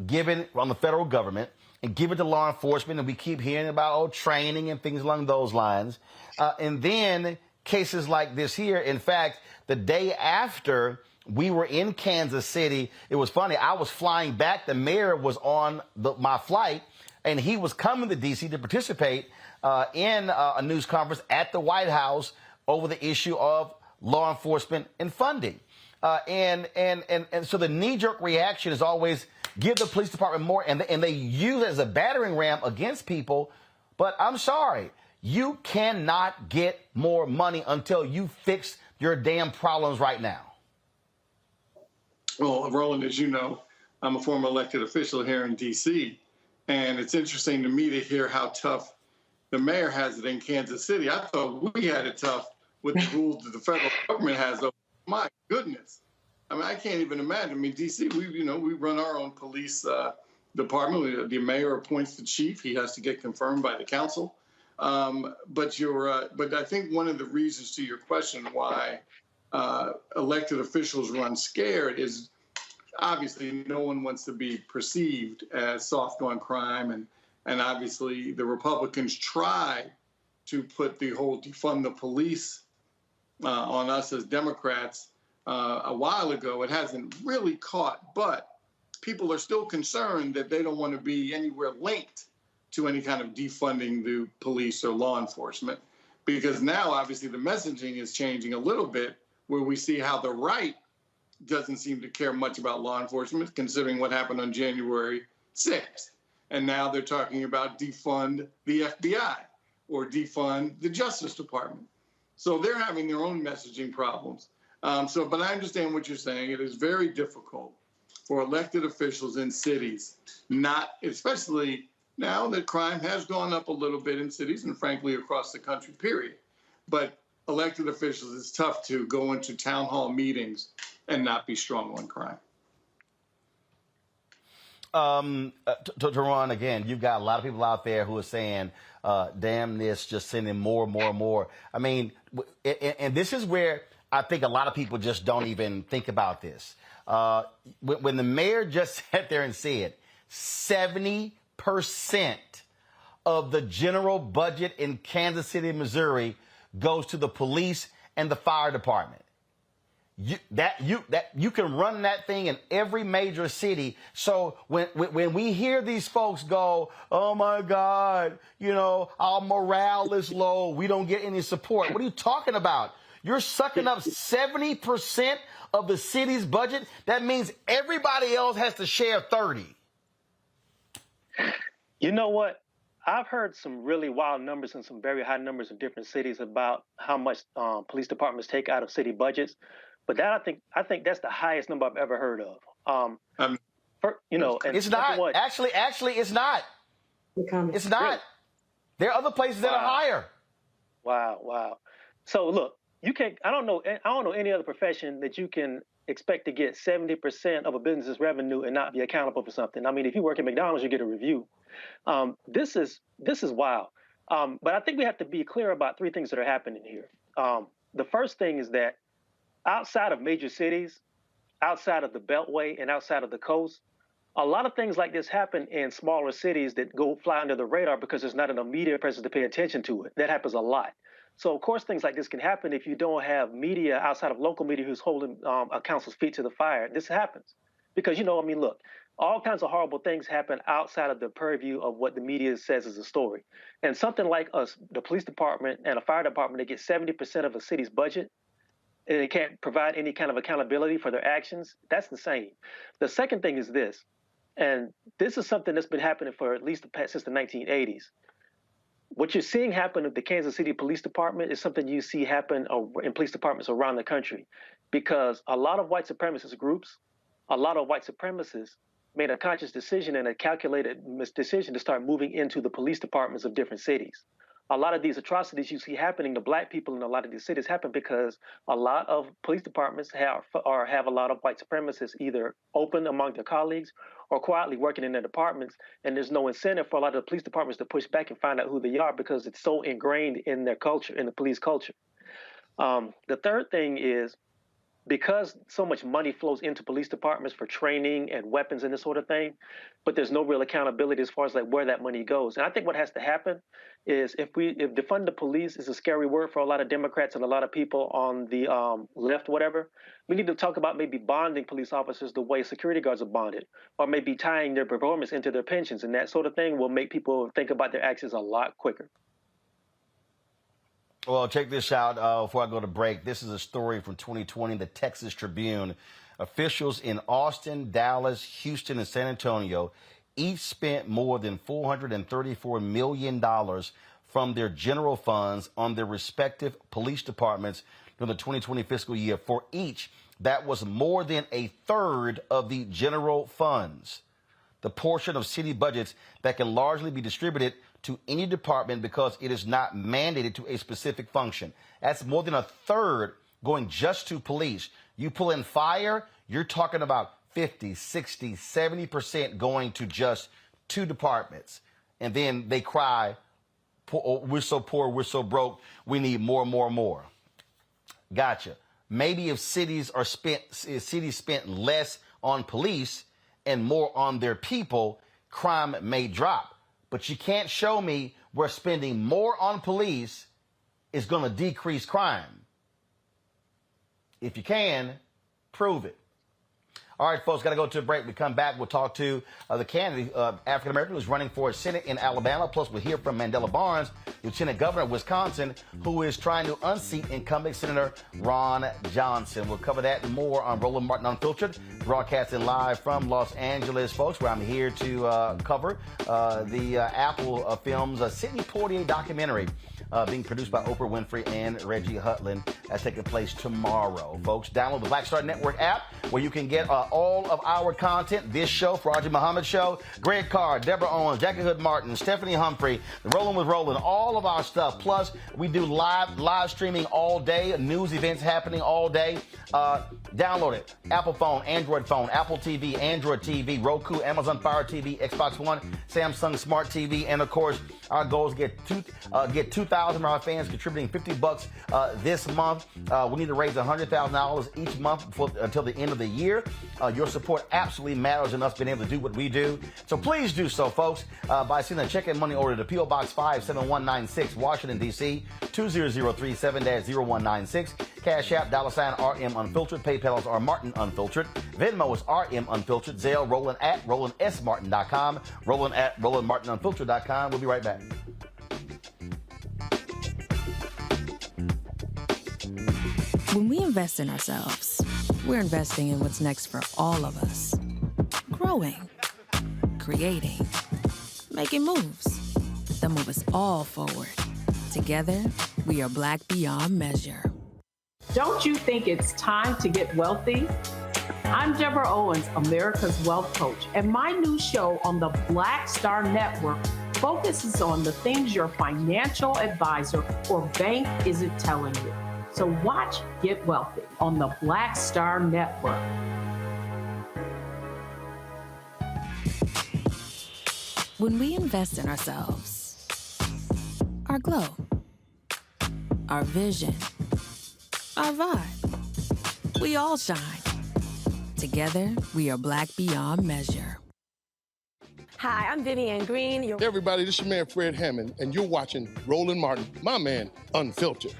given on the federal government and give it to law enforcement. And we keep hearing about training and things along those lines. And then cases like this here. In fact, the day after we were in Kansas City, it was funny. I was flying back. The mayor was on my flight, and he was coming to D.C. to participate in a news conference at the White House over the issue of law enforcement and funding. And so the knee-jerk reaction is always give the police department more, and they use it as a battering ram against people. But I'm sorry. You cannot get more money until you fix your damn problems right now. Well, Roland, as you know, I'm a former elected official here in D.C., and it's interesting to me to hear how tough the mayor has it in Kansas City. I thought we had it tough with the rules that the federal government has. My goodness. I mean, I can't even imagine. I mean, D.C., we run our own police department. The mayor appoints the chief. He has to get confirmed by the council. But I think one of the reasons to your question why elected officials run scared is obviously no one wants to be perceived as soft on crime, and obviously the Republicans try to put the whole defund the police on us as Democrats a while ago. It hasn't really caught, but people are still concerned that they don't want to be anywhere linked to any kind of defunding the police or law enforcement, because now obviously the messaging is changing a little bit, where we see how the right doesn't seem to care much about law enforcement, considering what happened on January 6th. And now they're talking about defund the FBI or defund the Justice Department. So they're having their own messaging problems. But I understand what you're saying. It is very difficult for elected officials in cities, especially now that crime has gone up a little bit in cities and frankly across the country, period. But elected officials, it's tough to go into town hall meetings and not be strong on crime. To Ron, again, you've got a lot of people out there who are saying, damn this, just sending more. I mean, and this is where I think a lot of people just don't even think about this. When the mayor just sat there and said 70% of the general budget in Kansas City, Missouri goes to the police and the fire department. You can run that thing in every major city. So when we hear these folks go, oh my God, our morale is low, we don't get any support. What are you talking about? You're sucking up 70% of the city's budget. That means everybody else has to share 30. You know what? I've heard some really wild numbers and some very high numbers in different cities about how much police departments take out of city budgets. But that I think that's the highest number I've ever heard of. And it's not. Actually, it's not. It's not. Really? There are other places that are higher. Wow. So look, you can't. I don't know any other profession that you can expect to get 70% of a business's revenue and not be accountable for something. I mean, if you work at McDonald's, you get a review. This is wild. But I think we have to be clear about three things that are happening here. The first thing is that outside of major cities, outside of the Beltway and outside of the coast, a lot of things like this happen in smaller cities that go fly under the radar because there's not enough media presence to pay attention to it. That happens a lot. So, of course, things like this can happen if you don't have media outside of local media who's holding a council's feet to the fire. This happens because, look, all kinds of horrible things happen outside of the purview of what the media says is a story. And something like us, the police department and a fire department, that get 70% of a city's budget, and they can't provide any kind of accountability for their actions, that's insane. The second thing is this, and this is something that's been happening for at least since the 1980s. What you're seeing happen at the Kansas City Police Department is something you see happen in police departments around the country, because a lot of white supremacist groups, a lot of white supremacists made a conscious decision and a calculated decision to start moving into the police departments of different cities. A lot of these atrocities you see happening to black people in a lot of these cities happen because a lot of police departments have a lot of white supremacists either open among their colleagues or quietly working in their departments, and there's no incentive for a lot of the police departments to push back and find out who they are because it's so ingrained in their culture, in the police culture. The third thing is, because so much money flows into police departments for training and weapons and this sort of thing, but there's no real accountability as far as like where that money goes. And I think what has to happen is if defund the police is a scary word for a lot of Democrats and a lot of people on the left, whatever, we need to talk about maybe bonding police officers the way security guards are bonded, or maybe tying their performance into their pensions, and that sort of thing will make people think about their actions a lot quicker. Well, check this out before I go to break. This is a story from 2020, the Texas Tribune. Officials in Austin, Dallas, Houston, and San Antonio each spent more than $434 million from their general funds on their respective police departments during the 2020 fiscal year. For each, that was more than a third of the general funds, the portion of city budgets that can largely be distributed to any department because it is not mandated to a specific function. That's more than a third going just to police. You pull in fire, you're talking about 50, 60, 70% going to just two departments. And then they cry, we're so poor, we're so broke, we need more. Gotcha. Maybe if cities spent less on police and more on their people, crime may drop. But you can't show me where spending more on police is going to decrease crime. If you can, prove it. All right, folks, got to go to a break. We come back, we'll talk to the candidate, African-American, who's running for Senate in Alabama. Plus, we'll hear from Mandela Barnes, Lieutenant Governor of Wisconsin, who is trying to unseat incumbent Senator Ron Johnson. We'll cover that and more on Roland Martin Unfiltered, broadcasting live from Los Angeles, folks, where I'm here to cover the Apple Films Sidney Poitier documentary being produced by Oprah Winfrey and Reggie Hutland. That's taking place tomorrow. Folks, download the Black Star Network app where you can get all of our content. This show, Farajii Muhammad Show, Greg Carr, Deborah Owens, Jackie Hood Martin, Stephanie Humphrey, Rolling with Roland, all of our stuff. Plus, we do live streaming all day, news events happening all day. Download it. Apple phone, Android phone, Apple TV, Android TV, Roku, Amazon Fire TV, Xbox One, Samsung Smart TV, and of course, our goal is get 2,000 100,000 of our fans contributing $50 this month. We need to raise $100,000 each month until the end of the year. Your support absolutely matters in us being able to do what we do. So please do so, folks, by sending a check and money order to P.O. Box 57196, Washington, D.C., 20037-0196. Cash App, $RM Unfiltered. PayPal is R Martin Unfiltered. Venmo is RM Unfiltered. Zelle, Roland at RolandSMartin.com. Roland at RolandMartinUnfiltered.com. We'll be right back. When we invest in ourselves, we're investing in what's next for all of us. Growing, creating, making moves that move us all forward. Together, we are Black beyond measure. Don't you think it's time to get wealthy? I'm Deborah Owens, America's Wealth Coach, and my new show on the Black Star Network focuses on the things your financial advisor or bank isn't telling you. So watch Get Wealthy on the Black Star Network. When we invest in ourselves, our glow, our vision, our vibe, we all shine. Together, we are Black beyond measure. Hi, I'm Vivian Green. Hey everybody, this is your man Fred Hammond, and you're watching Roland Martin, my man, Unfiltered.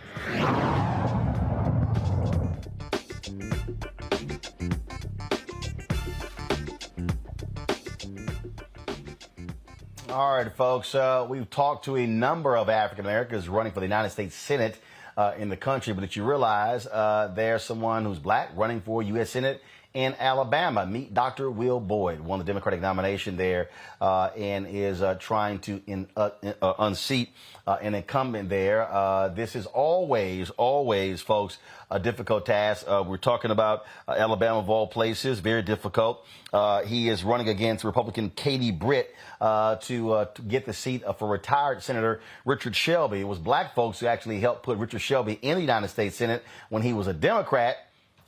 All right, folks, we've talked to a number of African Americans running for the United States Senate in the country, but did you realize there's someone who's black running for U.S. Senate in Alabama? Meet Dr. Will Boyd, won the Democratic nomination there and is trying to unseat an incumbent there. This is always, folks, a difficult task. We're talking about Alabama of all places, very difficult. He is running against Republican Katie Britt to get the seat for retired Senator Richard Shelby. It was black folks who actually helped put Richard Shelby in the United States Senate when he was a Democrat.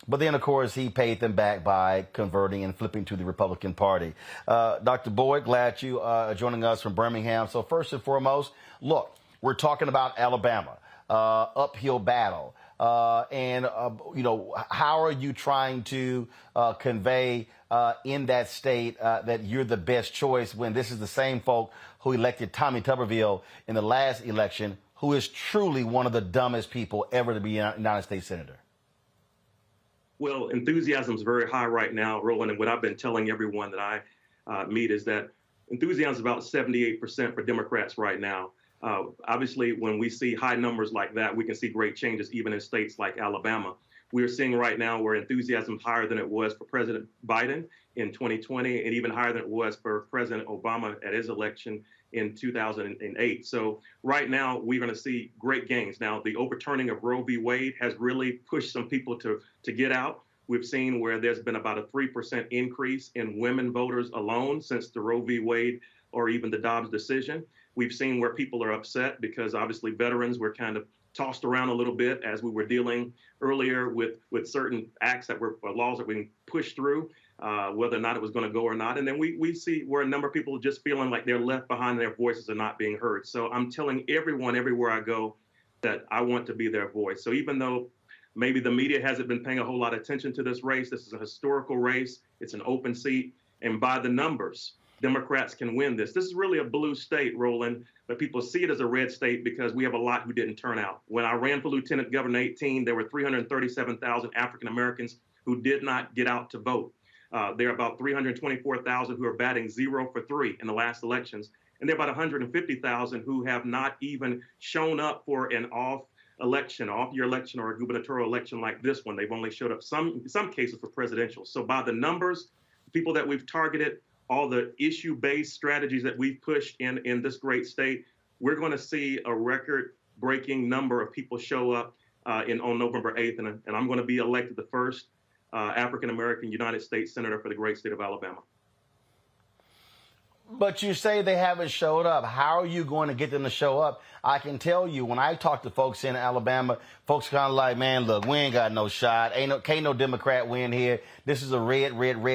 But then, of course, he paid them back by converting and flipping to the Republican Party. Dr. Boyd, glad you are joining us from Birmingham. So first and foremost, look, we're talking about Alabama, uphill battle. And how are you trying to convey in that state that you're the best choice when this is the same folk who elected Tommy Tuberville in the last election, who is truly one of the dumbest people ever to be a United States Senator? Well, enthusiasm is very high right now, Roland, and what I've been telling everyone that I meet is that enthusiasm is about 78% for Democrats right now. Obviously, when we see high numbers like that, we can see great changes even in states like Alabama. We are seeing right now where enthusiasm is higher than it was for President Biden in 2020 and even higher than it was for President Obama at his election in 2008. So right now, we're going to see great gains. Now, the overturning of Roe v. Wade has really pushed some people to get out. We've seen where there's been about a 3% increase in women voters alone since the Roe v. Wade or even the Dobbs decision. We've seen where people are upset because obviously veterans were kind of tossed around a little bit as we were dealing earlier with certain acts that were laws that were being pushed through, whether or not it was going to go or not. And then we see where a number of people are just feeling like they're left behind, their voices are not being heard. So I'm telling everyone everywhere I go that I want to be their voice. So even though maybe the media hasn't been paying a whole lot of attention to this race, this is a historical race. It's an open seat. And by the numbers, Democrats can win this. This is really a blue state, Roland, but people see it as a red state because we have a lot who didn't turn out. When I ran for Lieutenant Governor in 2018, there were 337,000 African Americans who did not get out to vote. There are about 324,000 who are batting 0 for 3 in the last elections. And there are about 150,000 who have not even shown up for an off-year election or a gubernatorial election like this one. They've only showed up in some cases for presidential. So by the numbers, people that we've targeted, all the issue-based strategies that we've pushed in this great state, we're going to see a record-breaking number of people show up on November 8th, and I'm going to be elected the first African-American United States Senator for the great state of Alabama. But you say they haven't showed up. How are you going to get them to show up? I can tell you, when I talk to folks in Alabama, folks kind of like, man, look, we ain't got no shot. Can't no Democrat win here. This is a red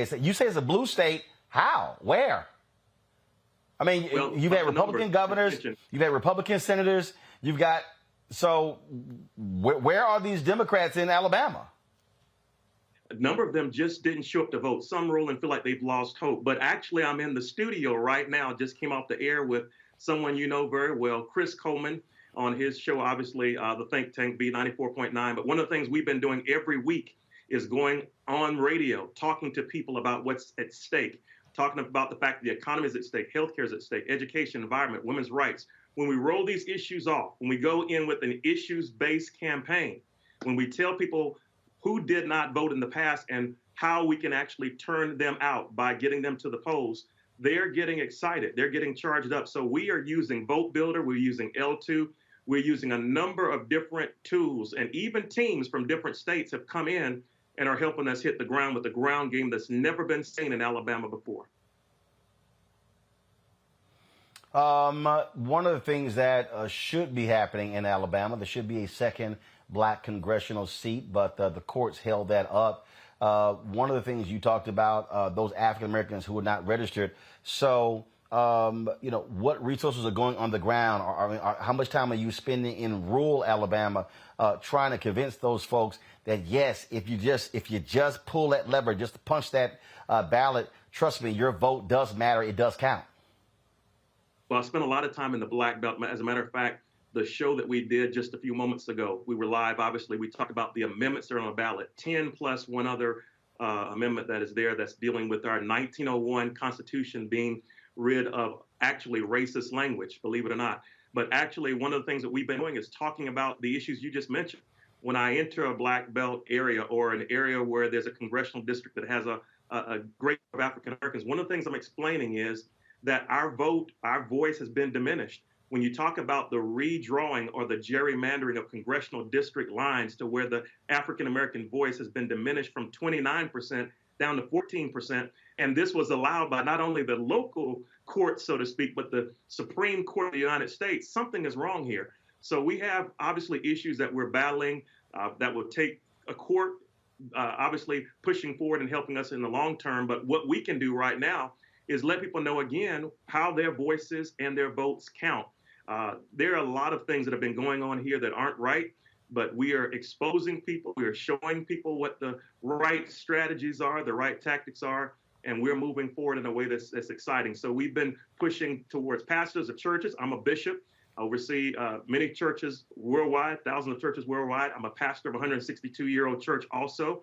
state. You say it's a blue state. How? Where? I mean, you've had Republican governors, you've had Republican senators, You've got, so where are these Democrats in Alabama? A number of them just didn't show up to vote. Some roll and feel like they've lost hope. But actually, I'm in the studio right now, just came off the air with someone you know very well, Chris Coleman, on his show, obviously, the think tank B94.9. But one of the things we've been doing every week is going on radio, talking to people about what's at stake, talking about the fact that the economy is at stake, healthcare is at stake, education, environment, women's rights. When we roll these issues off, when we go in with an issues-based campaign, when we tell people who did not vote in the past and how we can actually turn them out by getting them to the polls, they're getting excited. They're getting charged up. So we are using Vote Builder. We're using L2. We're using a number of different tools, and even teams from different states have come in and are helping us hit the ground with a ground game that's never been seen in Alabama before. One of the things that should be happening in Alabama, there should be a second black congressional seat, but the courts held that up. One of the things you talked about, those African Americans who are not registered. So, what resources are going on the ground? How much time are you spending in rural Alabama trying to convince those folks that, yes, if you just pull that lever, just punch that ballot, trust me, your vote does matter. It does count. Well, I spent a lot of time in the Black Belt. As a matter of fact, the show that we did just a few moments ago, we were live, obviously. We talked about the amendments that are on the ballot, 10 plus one other amendment that is there that's dealing with our 1901 Constitution being rid of actually racist language, believe it or not. But actually, one of the things that we've been doing is talking about the issues you just mentioned. When I enter a Black Belt area or an area where there's a congressional district that has a great group of African Americans, one of the things I'm explaining is that our voice has been diminished. When you talk about the redrawing or the gerrymandering of congressional district lines to where the African American voice has been diminished from 29% down to 14%, and this was allowed by not only the local court, so to speak, but the Supreme Court of the United States, something is wrong here. So we have obviously issues that we're battling that will take a court obviously pushing forward and helping us in the long term. But what we can do right now is let people know again how their voices and their votes count. There are a lot of things that have been going on here that aren't right, but we are exposing people. We are showing people what the right strategies are, the right tactics are, and we're moving forward in a way that's exciting. So we've been pushing towards pastors of churches. I'm a bishop. I oversee many churches worldwide, thousands of churches worldwide. I'm a pastor of a 162-year-old church also,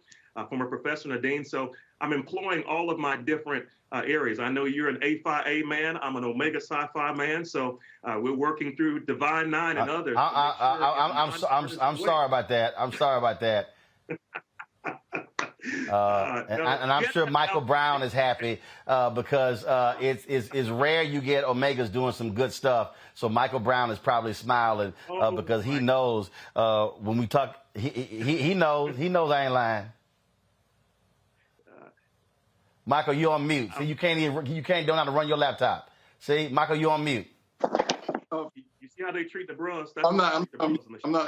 former professor and a dean. So I'm employing all of my different areas. I know you're an A Phi A man. I'm an Omega Psi Phi man. So we're working through Divine Nine and others. I'm sorry about that. I'm sorry about that. And I'm sure Michael Brown is happy because it's rare you get Omegas doing some good stuff. So Michael Brown is probably smiling because he knows when we talk, he knows I ain't lying. Michael, you on mute. See, you don't know how to run your laptop. See, Michael, you on mute. You see how they treat the bros? I'm not.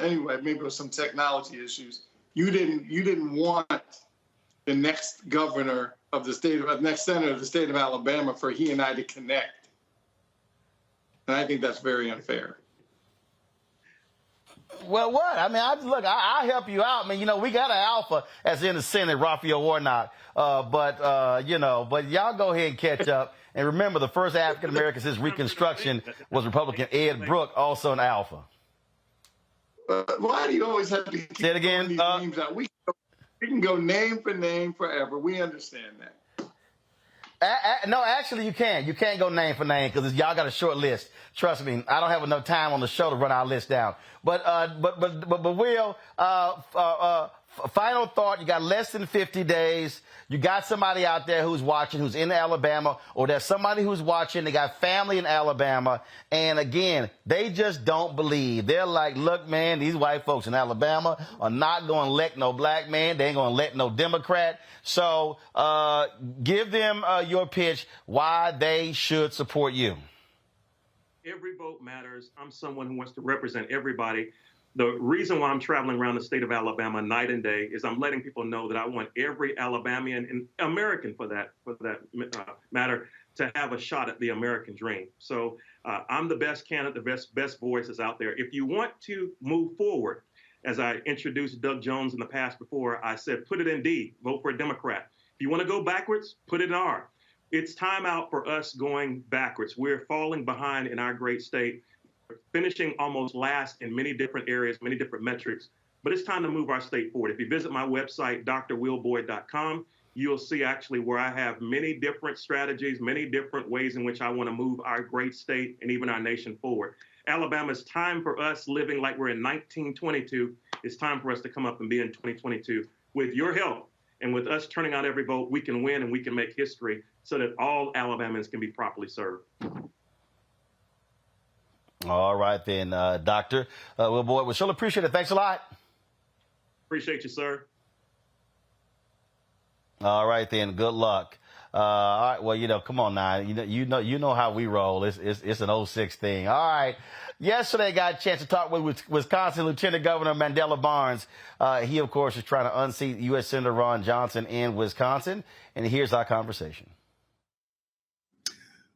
Anyway, maybe with some technology issues. You didn't want the next governor of the state, next senator of the state of Alabama, for he and I to connect, and I think that's very unfair. Well, what? I mean, I'll help you out. I mean, we got an alpha as in the Senate, Raphael Warnock. But y'all go ahead and catch up. And remember, the first African American since Reconstruction was Republican Ed Brooke, also an alpha. Why do you always have to keep say it again? These names out? We can go name for name forever. We understand that. No, actually, you can. You can't go name for name because y'all got a short list. Trust me, I don't have enough time on the show to run our list down. But Will, final thought. You got less than 50 days. You got somebody out there who's watching, who's in Alabama, or there's somebody who's watching. They got family in Alabama. And again, they just don't believe. They're like, look, man, these white folks in Alabama are not going to elect no black man. They ain't going to elect no Democrat. So give them your pitch why they should support you. Every vote matters. I'm someone who wants to represent everybody. The reason why I'm traveling around the state of Alabama night and day is I'm letting people know that I want every Alabamian and American for that matter to have a shot at the American dream. So I'm the best candidate, the best voices out there. If you want to move forward, as I introduced Doug Jones in the past before, I said, put it in D, vote for a Democrat. If you want to go backwards, put it in R. It's time out for us going backwards. We're falling behind in our great state, finishing almost last in many different areas, many different metrics, but it's time to move our state forward. If you visit my website, drwillboyd.com, you'll see actually where I have many different strategies, many different ways in which I want to move our great state and even our nation forward. Alabama, it's time for us living like we're in 1922. It's time for us to come up and be in 2022. With your help and with us turning out every vote, we can win and we can make history so that all Alabamans can be properly served. All right, then, Doctor. Well, boy, we sure appreciate it. Thanks a lot. Appreciate you, sir. All right, then. Good luck. All right. Well, come on now. You know how we roll. It's an 06 thing. All right. Yesterday, got a chance to talk with Wisconsin Lieutenant Governor Mandela Barnes. He, of course, is trying to unseat U.S. Senator Ron Johnson in Wisconsin. And here's our conversation.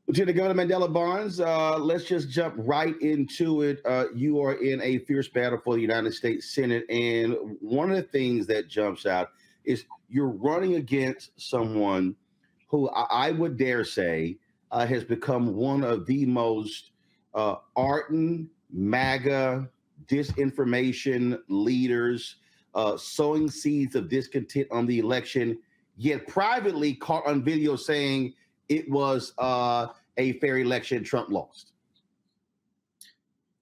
Lieutenant Governor Mandela Barnes, let's just jump right into it. You are in a fierce battle for the United States Senate. And one of the things that jumps out is you're running against someone who I would dare say has become one of the most ardent MAGA disinformation leaders, sowing seeds of discontent on the election, yet privately caught on video saying it was a fair election, Trump lost.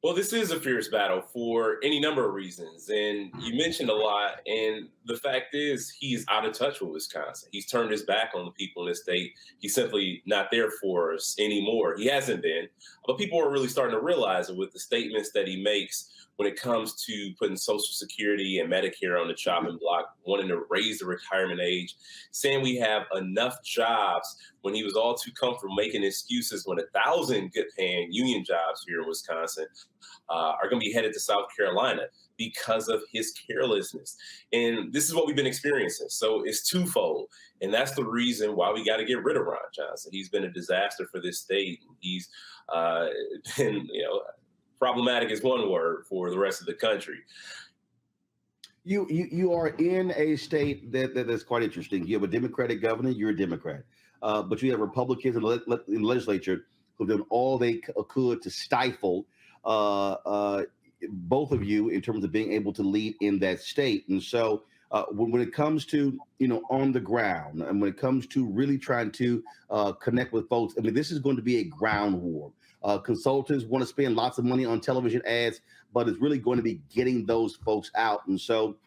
Well, this is a fierce battle for any number of reasons. And you mentioned a lot. And the fact is, he's out of touch with Wisconsin. He's turned his back on the people in the state. He's simply not there for us anymore. He hasn't been. But people are really starting to realize it with the statements that he makes when it comes to putting Social Security and Medicare on the chopping block, wanting to raise the retirement age, saying we have enough jobs when he was all too comfortable making excuses when 1,000 good-paying union jobs here in Wisconsin are going to be headed to South Carolina because of his carelessness. And this is what we've been experiencing. So it's twofold. And that's the reason why we got to get rid of Ron Johnson. He's been a disaster for this state. He's been, problematic is one word for the rest of the country. You are in a state that's quite interesting. You have a Democratic governor, you're a Democrat, but you have Republicans in the legislature who've done all they could to stifle both of you in terms of being able to lead in that state. And so when it comes to, on the ground, and when it comes to really trying to connect with folks, I mean, this is going to be a ground war. Consultants want to spend lots of money on television ads, but it's really going to be getting those folks out. And so,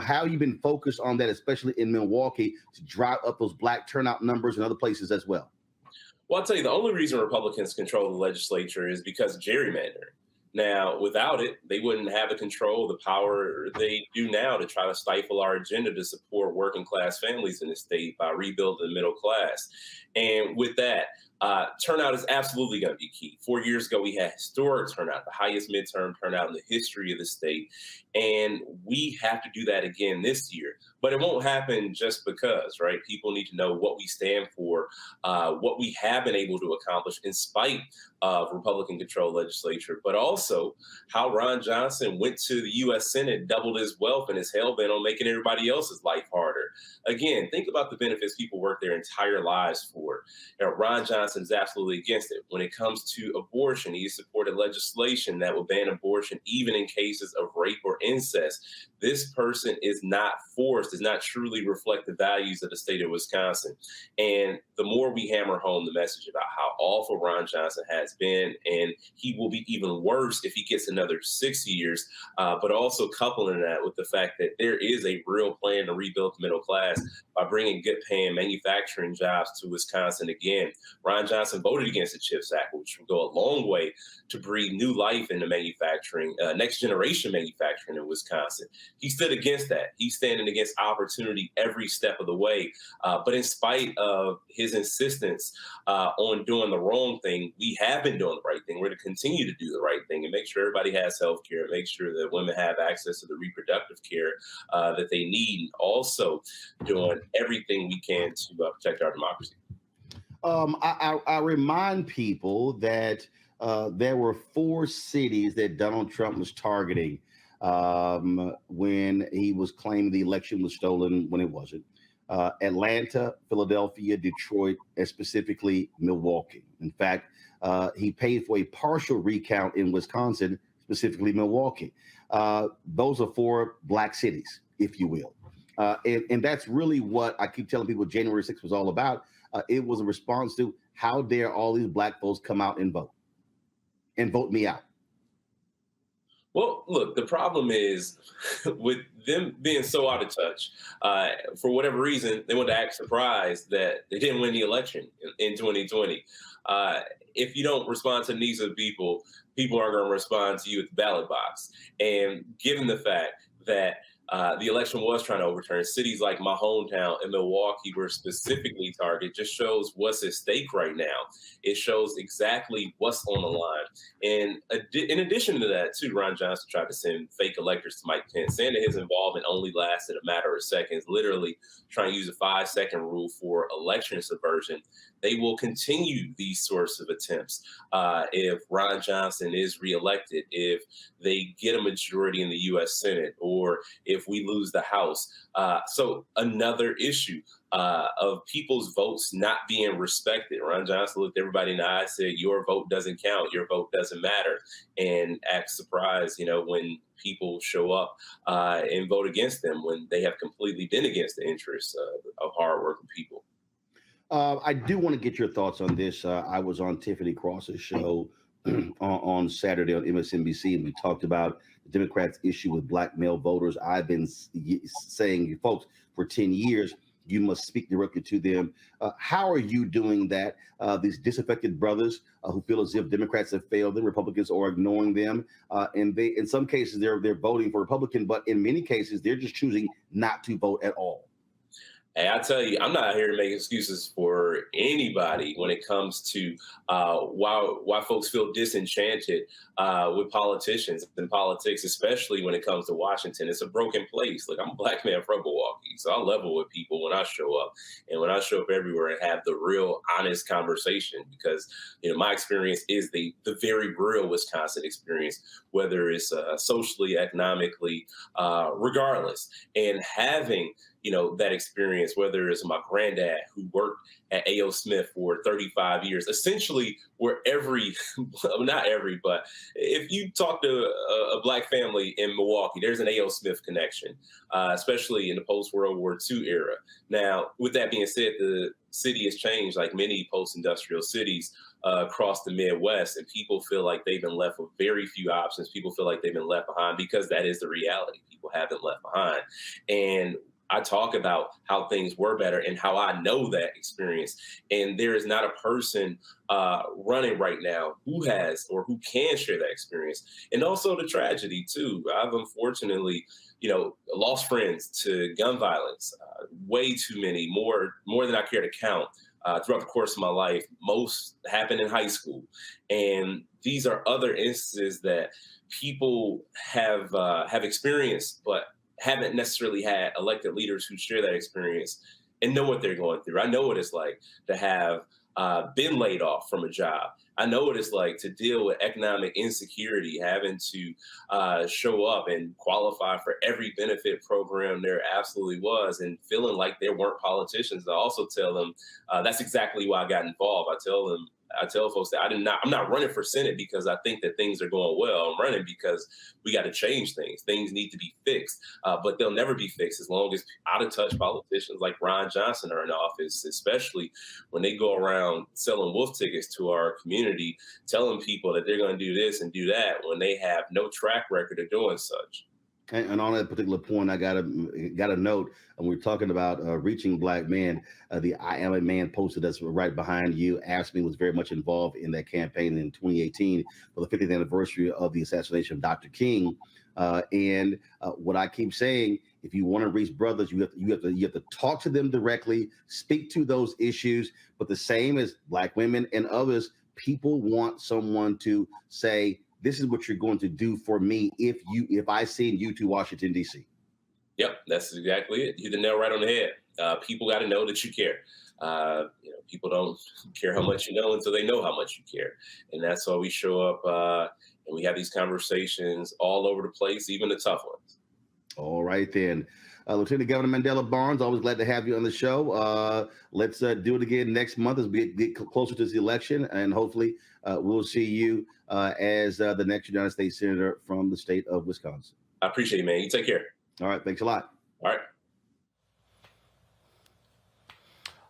how you've been focused on that, especially in Milwaukee, to drive up those black turnout numbers and other places as well. Well, I'll tell you, the only reason Republicans control the legislature is because of gerrymandering. Now, without it, they wouldn't have the control, the power they do now to try to stifle our agenda to support working class families in the state by rebuilding the middle class. And with that, turnout is absolutely going to be key. 4 years ago, we had historic turnout, the highest midterm turnout in the history of the state. And we have to do that again this year. But it won't happen just because, right? People need to know what we stand for, what we have been able to accomplish in spite of Republican-controlled legislature, but also how Ron Johnson went to the U.S. Senate, doubled his wealth, and is hell-bent on making everybody else's life harder. Again, think about the benefits people work their entire lives for. Ron Johnson is absolutely against it. When it comes to abortion, he supported legislation that would ban abortion even in cases of rape or incest. This person is not forced, does not truly reflect the values of the state of Wisconsin. And the more we hammer home the message about how awful Ron Johnson has been, and he will be even worse if he gets another 6 years, but also coupling that with the fact that there is a real plan to rebuild the middle class by bringing good paying manufacturing jobs to Wisconsin again. Ron Johnson voted against the CHIPS Act, which will go a long way to breathe new life into manufacturing, next generation manufacturing in Wisconsin. He stood against that. He's standing against opportunity every step of the way. But in spite of his insistence on doing the wrong thing, we have been doing the right thing. We're going to continue to do the right thing and make sure everybody has health care, make sure that women have access to the reproductive care that they need, and also doing everything we can to protect our democracy. I remind people that there were 4 cities that Donald Trump was targeting when he was claiming the election was stolen when it wasn't. Atlanta, Philadelphia, Detroit, and specifically Milwaukee. In fact, he paid for a partial recount in Wisconsin, specifically Milwaukee. Those are 4 black cities, if you will. And that's really what I keep telling people January 6th was all about. It was a response to how dare all these black folks come out and vote me out. Well, look, the problem is with them being so out of touch, for whatever reason, they want to act surprised that they didn't win the election in 2020. If you don't respond to the needs of people, people aren't going to respond to you at the ballot box. And given the fact that the election was trying to overturn, cities like my hometown in Milwaukee were specifically targeted, just shows what's at stake right now. It shows exactly what's on the line. And in addition to that, too, Ron Johnson tried to send fake electors to Mike Pence, saying that his involvement only lasted a matter of seconds, literally trying to use a 5-second rule for election subversion. They will continue these sorts of attempts if Ron Johnson is reelected, if they get a majority in the U.S. Senate, or if we lose the House. So another issue of people's votes not being respected. Ron Johnson looked everybody in the eye and said, your vote doesn't count, your vote doesn't matter, and act surprised, when people show up and vote against them when they have completely been against the interests of hardworking people. I do want to get your thoughts on this. I was on Tiffany Cross's show on Saturday on MSNBC, and we talked about the Democrats' issue with black male voters. I've been saying, folks, for 10 years, you must speak directly to them. How are you doing that? These disaffected brothers who feel as if Democrats have failed them, Republicans are ignoring them, and they, in some cases, they're voting for Republican, but in many cases, they're just choosing not to vote at all. Hey, I tell you, I'm not here to make excuses for anybody when it comes to why folks feel disenchanted with politicians and politics, especially when it comes to Washington. It's a broken place. Look, I'm a black man from Milwaukee, so I level with people when I show up, and when I show up everywhere and have the real, honest conversation, because my experience is the very real Wisconsin experience, whether it's socially, economically, regardless, and having that experience, whether it's my granddad who worked at A.O. Smith for 35 years, essentially where not every, but if you talk to a black family in Milwaukee, there's an A.O. Smith connection, especially in the post-World War II era. Now, with that being said, the city has changed like many post-industrial cities across the Midwest, and people feel like they've been left with very few options. People feel like they've been left behind because that is the reality. People have been left behind. And I talk about how things were better and how I know that experience. And there is not a person running right now who has or who can share that experience. And also the tragedy, too. I've unfortunately, lost friends to gun violence, way too many, more than I care to count. Throughout the course of my life. Most happened in high school. And these are other instances that people have experienced, but haven't necessarily had elected leaders who share that experience and know what they're going through. I know what it's like to have been laid off from a job. I know what it's like to deal with economic insecurity, having to show up and qualify for every benefit program there absolutely was, and feeling like there weren't politicians. I also tell them that's exactly why I got involved. I tell folks that I'm not running for Senate because I think that things are going well. I'm running because we got to change things. Things need to be fixed, but they'll never be fixed as long as out of touch politicians like Ron Johnson are in office, especially when they go around selling wolf tickets to our community, telling people that they're going to do this and do that when they have no track record of doing such. And on that particular point, I got a note, and we're talking about reaching black men. The I Am a Man poster that's right behind you. AFSCME was very much involved in that campaign in 2018 for the 50th anniversary of the assassination of Dr. King. And what I keep saying, if you want to reach brothers, you have to talk to them directly, speak to those issues. But the same as black women and others, people want someone to say, this is what you're going to do for me if I send you to Washington, D.C. Yep, that's exactly it. You hit the nail right on the head. people got to know that you care. People don't care how much you know until they know how much you care. And that's why we show up and we have these conversations all over the place, even the tough ones. All right, then. Lieutenant Governor Mandela Barnes, always glad to have you on the show. Let's do it again next month as we get closer to the election, and hopefully we'll see you as the next United States Senator from the state of Wisconsin. I appreciate it, man. You take care. All right, thanks a lot. All right.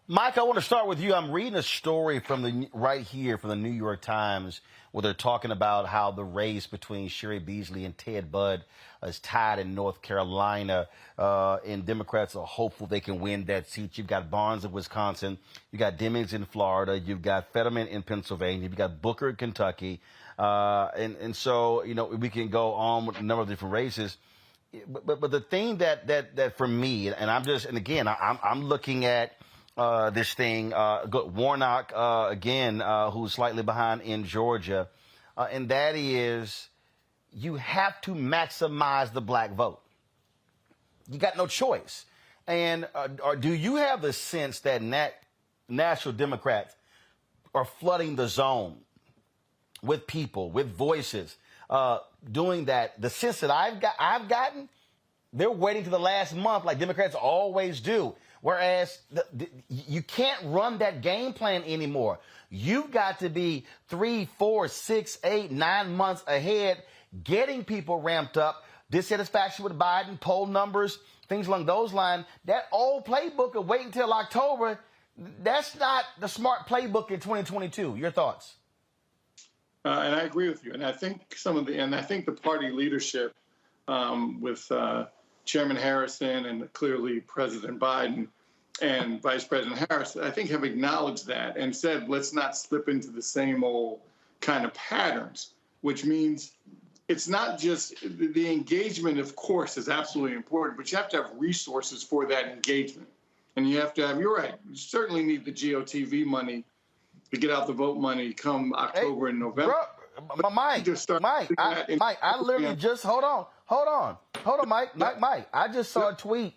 Mike, I want to start with you. I'm reading a story from right here from the New York Times where they're talking about how the race between Sherry Beasley and Ted Budd is tied in North Carolina, and Democrats are hopeful they can win that seat. You've got Barnes in Wisconsin, you've got Demings in Florida, you've got Fetterman in Pennsylvania, you've got Booker in Kentucky, and so we can go on with a number of different races. But the thing that for me, and I'm looking at this thing, Warnock again, who's slightly behind in Georgia, and that is you have to maximize the black vote. You got no choice. And or do you have the sense that national Democrats are flooding the zone with people, with voices, doing that? The sense that I've gotten, they're waiting to the last month like Democrats always do. Whereas you can't run that game plan anymore. You've got to be 3, 4, 6, 8, 9 months ahead, getting people ramped up, dissatisfaction with Biden, poll numbers, things along those lines. That old playbook of waiting until October, that's not the smart playbook in 2022. Your thoughts? And I agree with you. And I think the party leadership with Chairman Harrison and clearly President Biden and Vice President Harris, I think have acknowledged that and said, let's not slip into the same old kind of patterns, which means it's not just the engagement, of course, is absolutely important, but you have to have resources for that engagement. And you have to have, you're right, you certainly need the GOTV money to get out the vote money come October and November. Bro, Mike, I literally just, hold on, Mike. I just saw a tweet.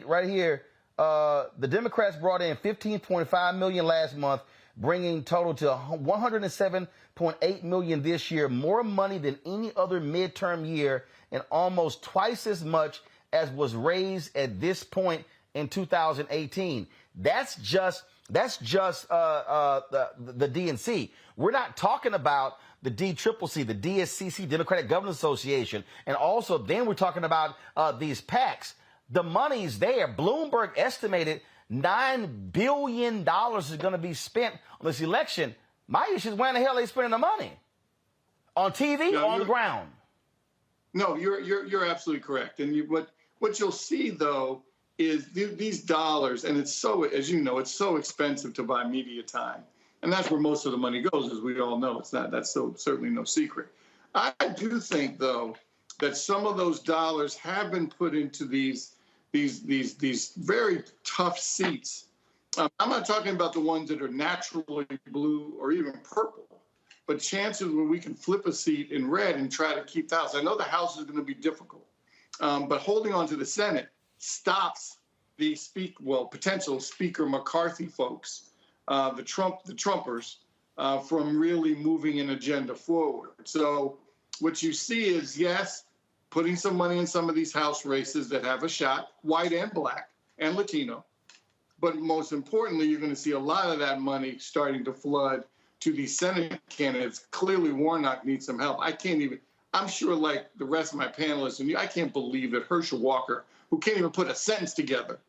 Right here. The Democrats brought in $15.5 million last month, bringing total to $107.8 million this year, more money than any other midterm year, and almost twice as much as was raised at this point in 2018. That's just the DNC. We're not talking about the DCCC, the DSCC, Democratic Governors Association, and also then we're talking about these PACs. The money's there. Bloomberg estimated $9 billion is going to be spent on this election. My issue is where in the hell are they spending the money? On TV or on the ground? No, you're absolutely correct. And what you'll see though is these dollars, and it's so, as you know, it's so expensive to buy media time. And that's where most of the money goes, as we all know. That's certainly no secret. I do think, though, that some of those dollars have been put into these very tough seats. I'm not talking about the ones that are naturally blue or even purple, but chances where we can flip a seat in red and try to keep the House. I know the House is going to be difficult, but holding on to the Senate stops the potential Speaker McCarthy folks, the Trumpers, from really moving an agenda forward. So what you see is, yes, putting some money in some of these House races that have a shot, white and black and Latino. But most importantly, you're going to see a lot of that money starting to flood to these Senate candidates. Clearly, Warnock needs some help. I'm sure like the rest of my panelists, and I can't believe that Herschel Walker, who can't even put a sentence together,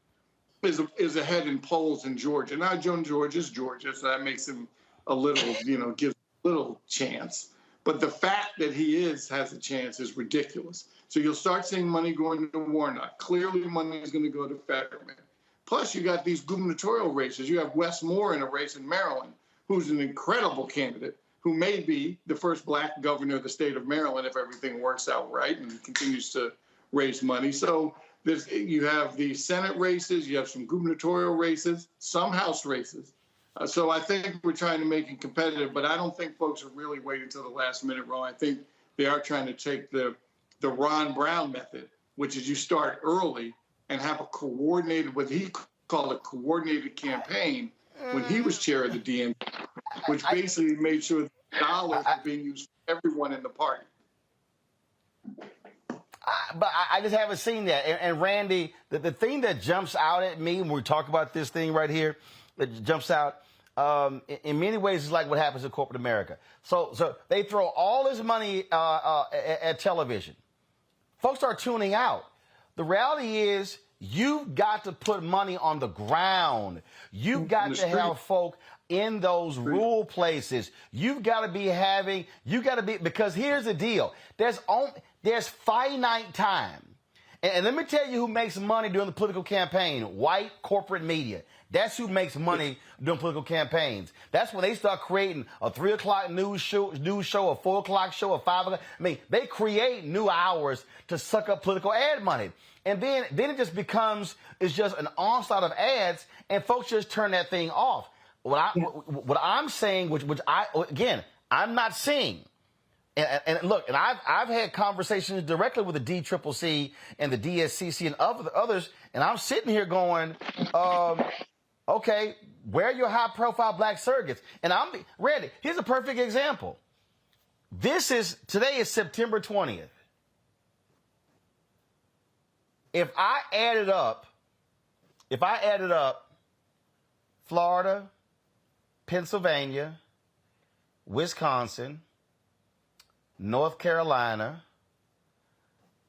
is ahead in polls in Georgia. Now, Georgia's Georgia, so that makes him a little, gives a little chance. But the fact that he has a chance is ridiculous. So you'll start seeing money going to Warnock. Clearly, money is going to go to Fetterman. Plus, you got these gubernatorial races. You have Wes Moore in a race in Maryland, who's an incredible candidate, who may be the first black governor of the state of Maryland if everything works out right and continues to raise money. So you have the Senate races, you have some gubernatorial races, some House races. So I think we're trying to make it competitive, but I don't think folks are really waiting until the last minute, Ron. I think they are trying to take the Ron Brown method, which is you start early and have a coordinated, what he called a coordinated campaign when he was chair of the DNC, which basically made sure that dollars were being used for everyone in the party. But I just haven't seen that. And Randy, the thing that jumps out at me when we talk about this thing right here, that jumps out, in many ways is like what happens in corporate America. So they throw all this money at television. Folks are tuning out. The reality is you've got to put money on the ground. You've got to have folk in those rural places. You've got to be because here's the deal. There's finite time. And let me tell you who makes money during the political campaign. White corporate media. That's who makes money during political campaigns. That's when they start creating a 3 o'clock news show, a 4 o'clock show, a 5 o'clock. I mean, they create new hours to suck up political ad money. And then it just becomes, it's just an onslaught of ads, and folks just turn that thing off. What I'm saying, which I'm not seeing. And look, and I've had conversations directly with the DCCC and the DSCC and others, and I'm sitting here going, okay, where are your high-profile black surrogates? And Randy, here's a perfect example. Today is September 20th. If I added up Florida, Pennsylvania, Wisconsin, North Carolina,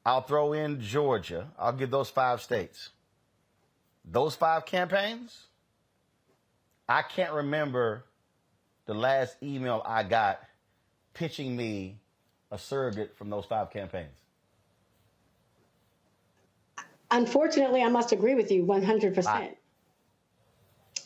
I'll throw in Georgia. I'll give those 5 states. Those 5 campaigns, I can't remember the last email I got pitching me a surrogate from those 5 campaigns. Unfortunately, I must agree with you 100%.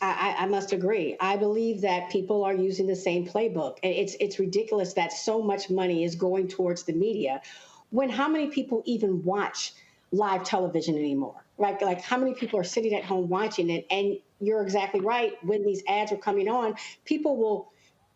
I must agree. I believe that people are using the same playbook. And it's ridiculous that so much money is going towards the media when how many people even watch live television anymore? Like how many people are sitting at home watching it? And you're exactly right. When these ads are coming on, people will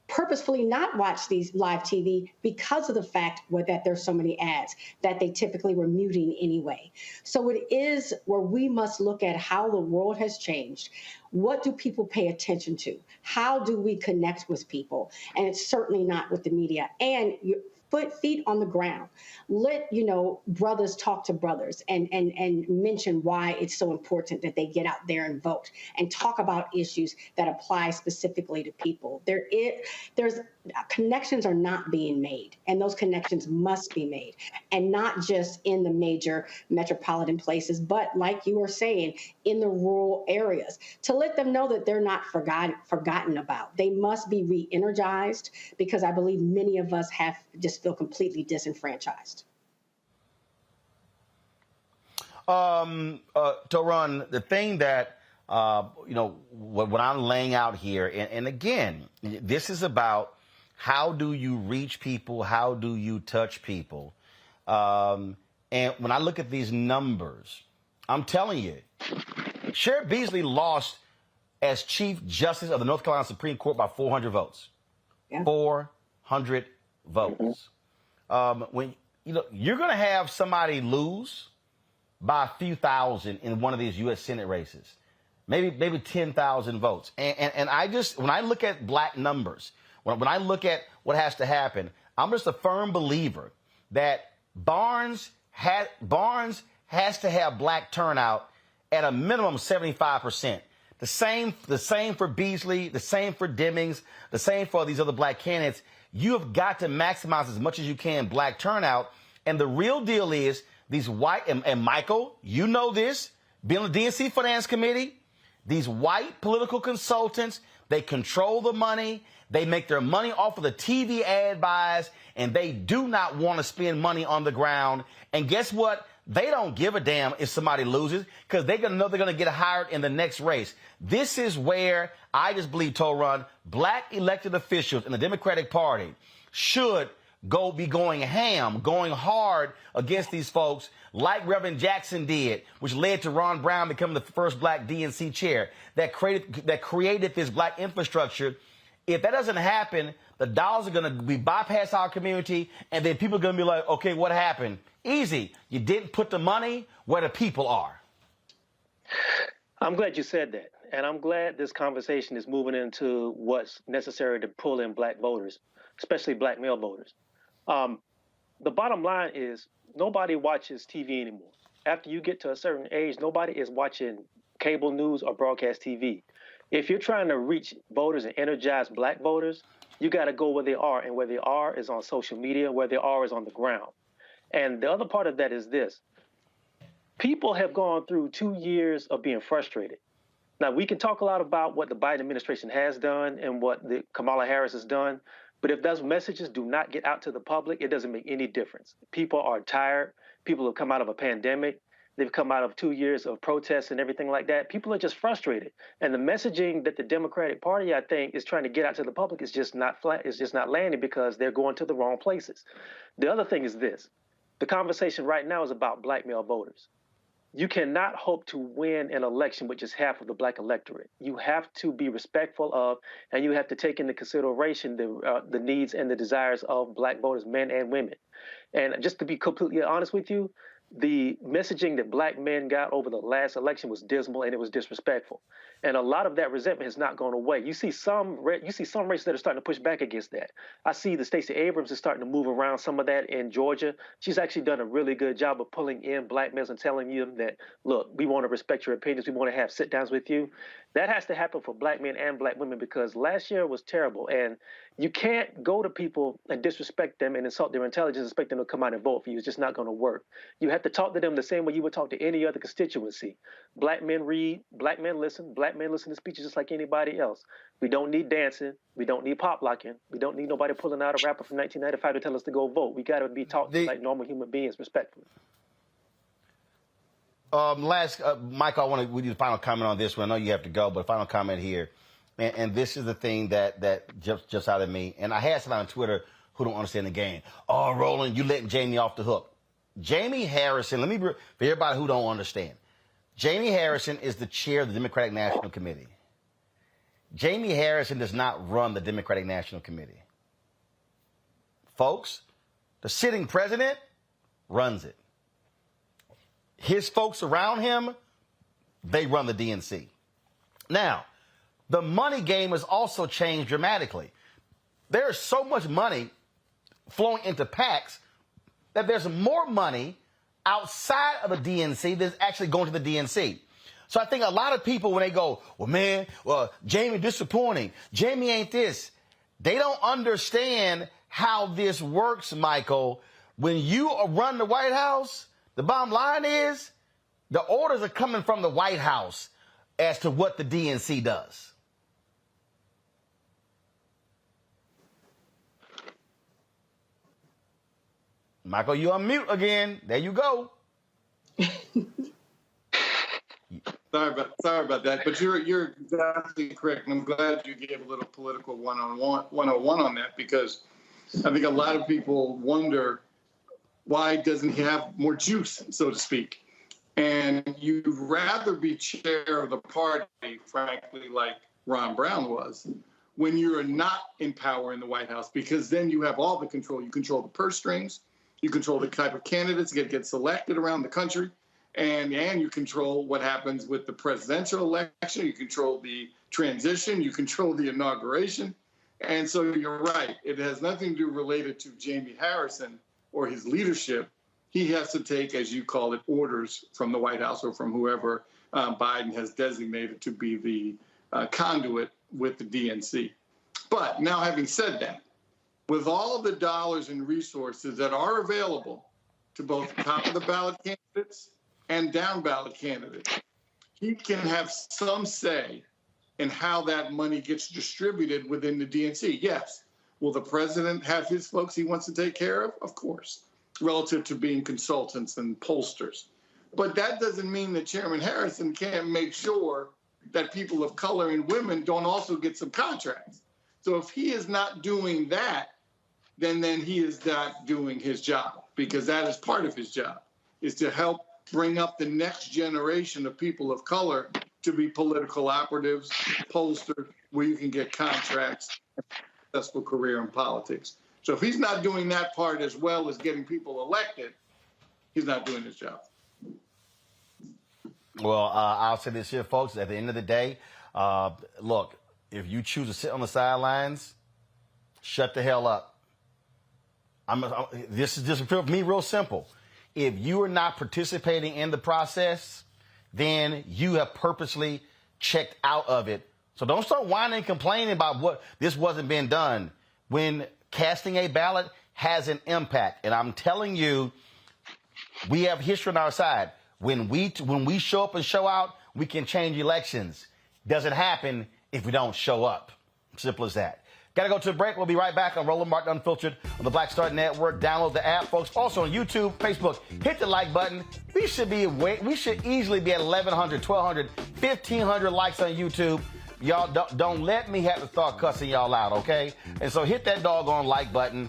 purposefully not watch these live TV because of the fact that there's so many ads that they typically were muting anyway. So it is where we must look at how the world has changed. What do people pay attention to? How do we connect with people? And it's certainly not with the media. And feet on the ground. Let, brothers talk to brothers and mention why it's so important that they get out there and vote and talk about issues that apply specifically to people. There's connections are not being made, and those connections must be made, and not just in the major metropolitan places, but like you were saying, in the rural areas, to let them know that they're not forgotten about. They must be re-energized, because I believe many of us just feel completely disenfranchised. Toron, the thing that what I'm laying out here, and again, this is about how do you reach people, how do you touch people, and when I look at these numbers, I'm telling you, Sheriff Beasley lost as Chief Justice of the North Carolina Supreme Court by 400 votes. Yeah. 400 votes. When you're going to have somebody lose by a few thousand in one of these U.S. Senate races, maybe 10,000 votes. And when I look at black numbers, when I look at what has to happen, I'm just a firm believer that Barnes has to have black turnout at a minimum 75%. The same for Beasley, the same for Demings, the same for these other black candidates. You have got to maximize as much as you can black turnout. And the real deal is these white, and Michael, you know this, being on the DNC Finance Committee, these white political consultants, they control the money. They make their money off of the TV ad buys, and they do not want to spend money on the ground. And guess what? They don't give a damn if somebody loses, because they're going to know they're going to get hired in the next race. This is where I just believe, Toron, black elected officials in the Democratic Party should be going ham, going hard against these folks like Reverend Jackson did, which led to Ron Brown becoming the first black DNC chair that created this black infrastructure. If that doesn't happen, the dollars are going to be bypass our community, and then people are going to be like, okay, what happened? Easy. You didn't put the money where the people are. I'm glad you said that. And I'm glad this conversation is moving into what's necessary to pull in black voters, especially black male voters. The bottom line is nobody watches TV anymore. After you get to a certain age, nobody is watching cable news or broadcast TV. If you're trying to reach voters and energize black voters, you got to go where they are. And where they are is on social media, where they are is on the ground. And the other part of that is this. People have gone through 2 years of being frustrated. Now, we can talk a lot about what the Biden administration has done and what the Kamala Harris has done, but if those messages do not get out to the public, it doesn't make any difference. People are tired. People have come out of a pandemic. They've come out of 2 years of protests and everything like that. People are just frustrated. And the messaging that the Democratic Party, I think, is trying to get out to the public is just not flat. It's just not landing because they're going to the wrong places. The other thing is this. The conversation right now is about black male voters. You cannot hope to win an election with just half of the black electorate. You have to be respectful of, and you have to take into consideration the needs and the desires of black voters, men and women. And just to be completely honest with you, the messaging that black men got over the last election was dismal and it was disrespectful. And a lot of that resentment has not gone away. You see some races that are starting to push back against that. I see the Stacey Abrams is starting to move around some of that in Georgia. She's actually done a really good job of pulling in black males and telling them that, look, we want to respect your opinions. We want to have sit downs with you. That has to happen for black men and black women because last year was terrible. And you can't go to people and disrespect them and insult their intelligence and expect them to come out and vote for you. It's just not going to work. You have to talk to them the same way you would talk to any other constituency. Black men read, black men listen to speeches just like anybody else. We don't need dancing. We don't need pop locking. We don't need nobody pulling out a rapper from 1995 to tell us to go vote. We got to be taught like normal human beings, respectfully. Michael, we need a final comment on this one. I know you have to go, but a final comment here. And this is the thing that jumps out at me. And I had somebody on Twitter who don't understand the game. Oh, Roland, you letting Jamie off the hook. Jamie Harrison, for everybody who don't understand, Jamie Harrison is the chair of the Democratic National Committee. Jamie Harrison does not run the Democratic National Committee. Folks, the sitting president runs it. His folks around him, they run the DNC. Now, the money game has also changed dramatically. There's so much money flowing into PACs that there's more money outside of the DNC that's actually going to the DNC. So I think a lot of people, when they go, Jamie disappointing, Jamie ain't this, they don't understand how this works, Michael. When you run the White House, the bottom line is the orders are coming from the White House as to what the DNC does. Michael, you on mute again. There you go. Sorry about that, but you're exactly correct, and I'm glad you gave a little political 101 on that because I think a lot of people wonder why doesn't he have more juice, so to speak? And you'd rather be chair of the party, frankly, like Ron Brown was, when you're not in power in the White House, because then you have all the control. You control the purse strings. You control the type of candidates that get selected around the country, and you control what happens with the presidential election. You control the transition. You control the inauguration. And so you're right. It has nothing to do related to Jamie Harrison or his leadership. He has to take, as you call it, orders from the White House or from whoever Biden has designated to be the conduit with the DNC. But now, having said that, with all of the dollars and resources that are available to both top of the ballot candidates and down ballot candidates, he can have some say in how that money gets distributed within the DNC. Yes. Will the president have his folks he wants to take care of? Of course, relative to being consultants and pollsters. But that doesn't mean that Chairman Harrison can't make sure that people of color and women don't also get some contracts. So if he is not doing that, then he is not doing his job, because that is part of his job, is to help bring up the next generation of people of color to be political operatives, pollsters, where you can get contracts, successful career in politics. So if he's not doing that part as well as getting people elected, he's not doing his job. Well, I'll say this here, folks. At the end of the day, look, if you choose to sit on the sidelines, shut the hell up. This is just for me real simple. If you are not participating in the process, then you have purposely checked out of it. So don't start whining and complaining about what this wasn't being done. When casting a ballot has an impact, and I'm telling you, we have history on our side. When we show up and show out, we can change elections. Doesn't happen if we don't show up. Simple as that. Got to go to a break. We'll be right back on Roland Martin Unfiltered on the Black Star Network. Download the app, folks. Also on YouTube, Facebook. Hit the like button. We should easily be at 1,100, 1,200, 1,500 likes on YouTube. Y'all don't let me have to start cussing y'all out, okay? And so hit that doggone like button.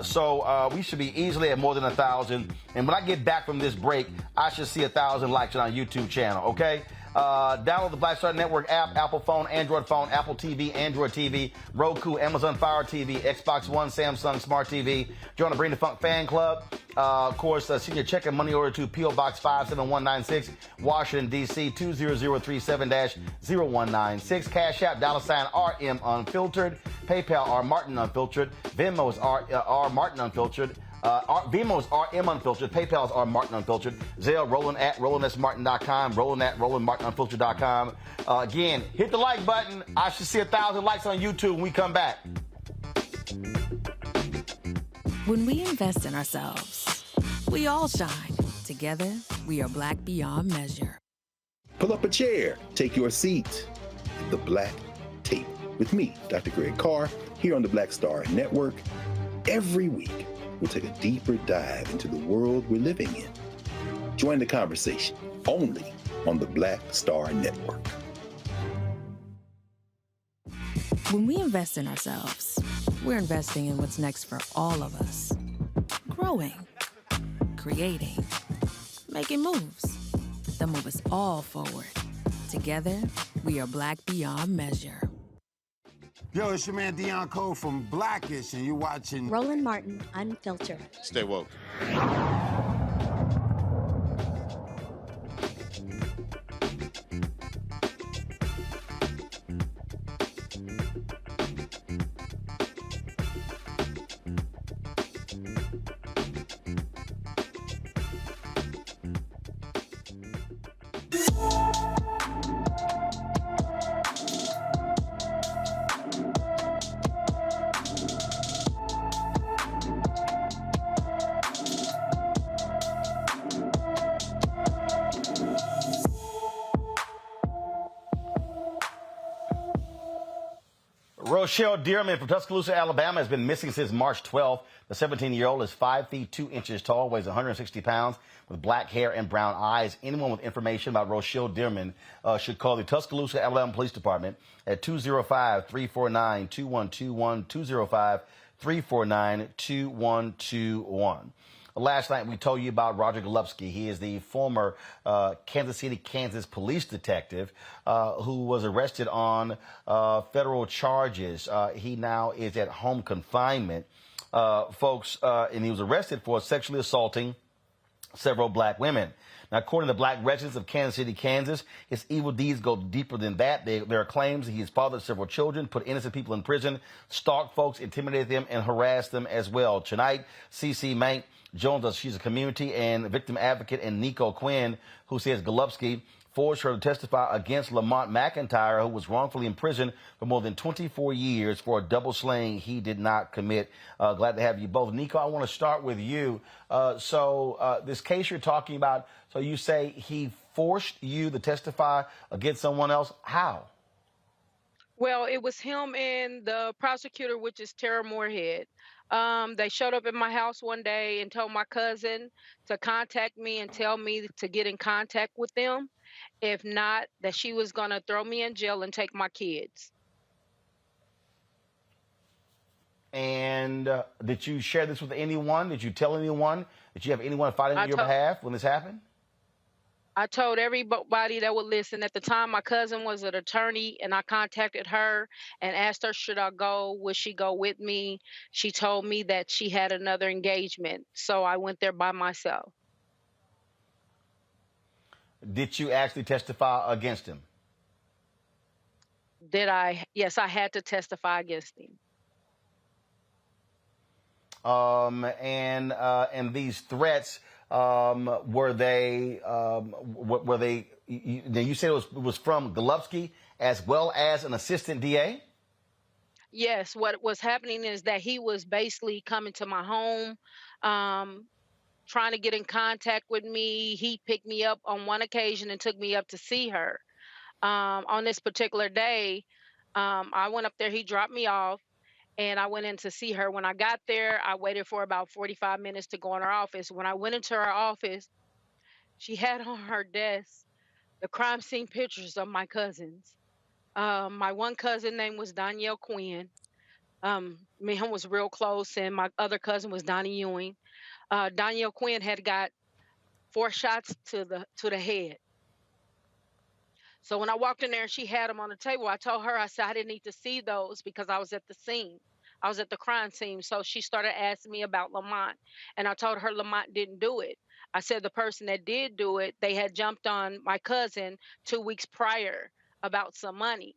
So we should be easily at more than 1,000. And when I get back from this break, I should see 1,000 likes on our YouTube channel, okay? Download the Black Star Network app, Apple phone, Android phone, Apple TV, Android TV, Roku, Amazon Fire TV, Xbox One, Samsung Smart TV. Join the Bring the Funk fan club. Of course, send your check and money order to P.O. Box 57196, Washington, D.C. 20037-0196. Cash App, $RM Unfiltered. PayPal, R Martin Unfiltered. Venmo is R Martin Unfiltered. Venmo is RM Unfiltered. PayPal is R Martin Unfiltered. Zelle, Roland at RolandSMartin.com. Roland at RolandMartinUnfiltered.com. Again, hit the like button. I should see 1,000 likes on YouTube when we come back. When we invest in ourselves, we all shine. Together, we are black beyond measure. Pull up a chair. Take your seat. The Black Tape with me, Dr. Greg Carr, here on the Black Star Network. Every week, we'll take a deeper dive into the world we're living in. Join the conversation only on the Black Star Network. When we invest in ourselves, we're investing in what's next for all of us. Growing, creating, making moves that move us all forward. Together, we are black beyond measure. Yo, it's your man Deion Cole from Blackish, and you're watching Roland Martin Unfiltered. Stay woke. Rochelle Dearman from Tuscaloosa, Alabama, has been missing since March 12th. The 17-year-old is 5 feet 2 inches tall, weighs 160 pounds, with black hair and brown eyes. Anyone with information about Rochelle Dearman should call the Tuscaloosa, Alabama Police Department at 205-349-2121, 205-349-2121. Last night, we told you about Roger Golubski. He is the former Kansas City, Kansas police detective who was arrested on federal charges. He now is at home confinement, folks, and he was arrested for sexually assaulting several black women. Now, according to black residents of Kansas City, Kansas, his evil deeds go deeper than that. There are claims that he has fathered several children, put innocent people in prison, stalked folks, intimidated them, and harassed them as well. Tonight, CeCe Mank joins us. She's a community and victim advocate, and Nico Quinn, who says Golubski forced her to testify against Lamont McIntyre, who was wrongfully imprisoned for more than 24 years for a double slaying he did not commit. Glad to have you both. Nico, I want to start with you. So this case you're talking about, so you say he forced you to testify against someone else. How? Well, it was him and the prosecutor, which is Tara Moorhead. They showed up at my house one day and told my cousin to contact me and tell me to get in contact with them. If not, that she was going to throw me in jail and take my kids. And did you share this with anyone? Did you tell anyone? Did you have anyone fighting on your behalf when this happened? I told everybody that would listen. At the time, my cousin was an attorney, and I contacted her and asked her, should I go? Would she go with me? She told me that she had another engagement, so I went there by myself. Did you actually testify against him? Did I? Yes, I had to testify against him. And these threats, were they? You said it was from Golubski as well as an assistant DA. Yes, what was happening is that he was basically coming to my home, trying to get in contact with me. He picked me up on one occasion and took me up to see her. On this particular day, I went up there, he dropped me off, and I went in to see her. When I got there, I waited for about 45 minutes to go in her office. When I went into her office, she had on her desk the crime scene pictures of my cousins. My one cousin name was Danielle Quinn. Me and him was real close, and my other cousin was Donnie Ewing. Danielle Quinn had got 4 shots to the head. So when I walked in there and she had them on the table, I told her, I said, I didn't need to see those because I was at the scene. I was at the crime scene. So she started asking me about Lamont. And I told her Lamont didn't do it. I said the person that did do it, they had jumped on my cousin 2 weeks prior about some money.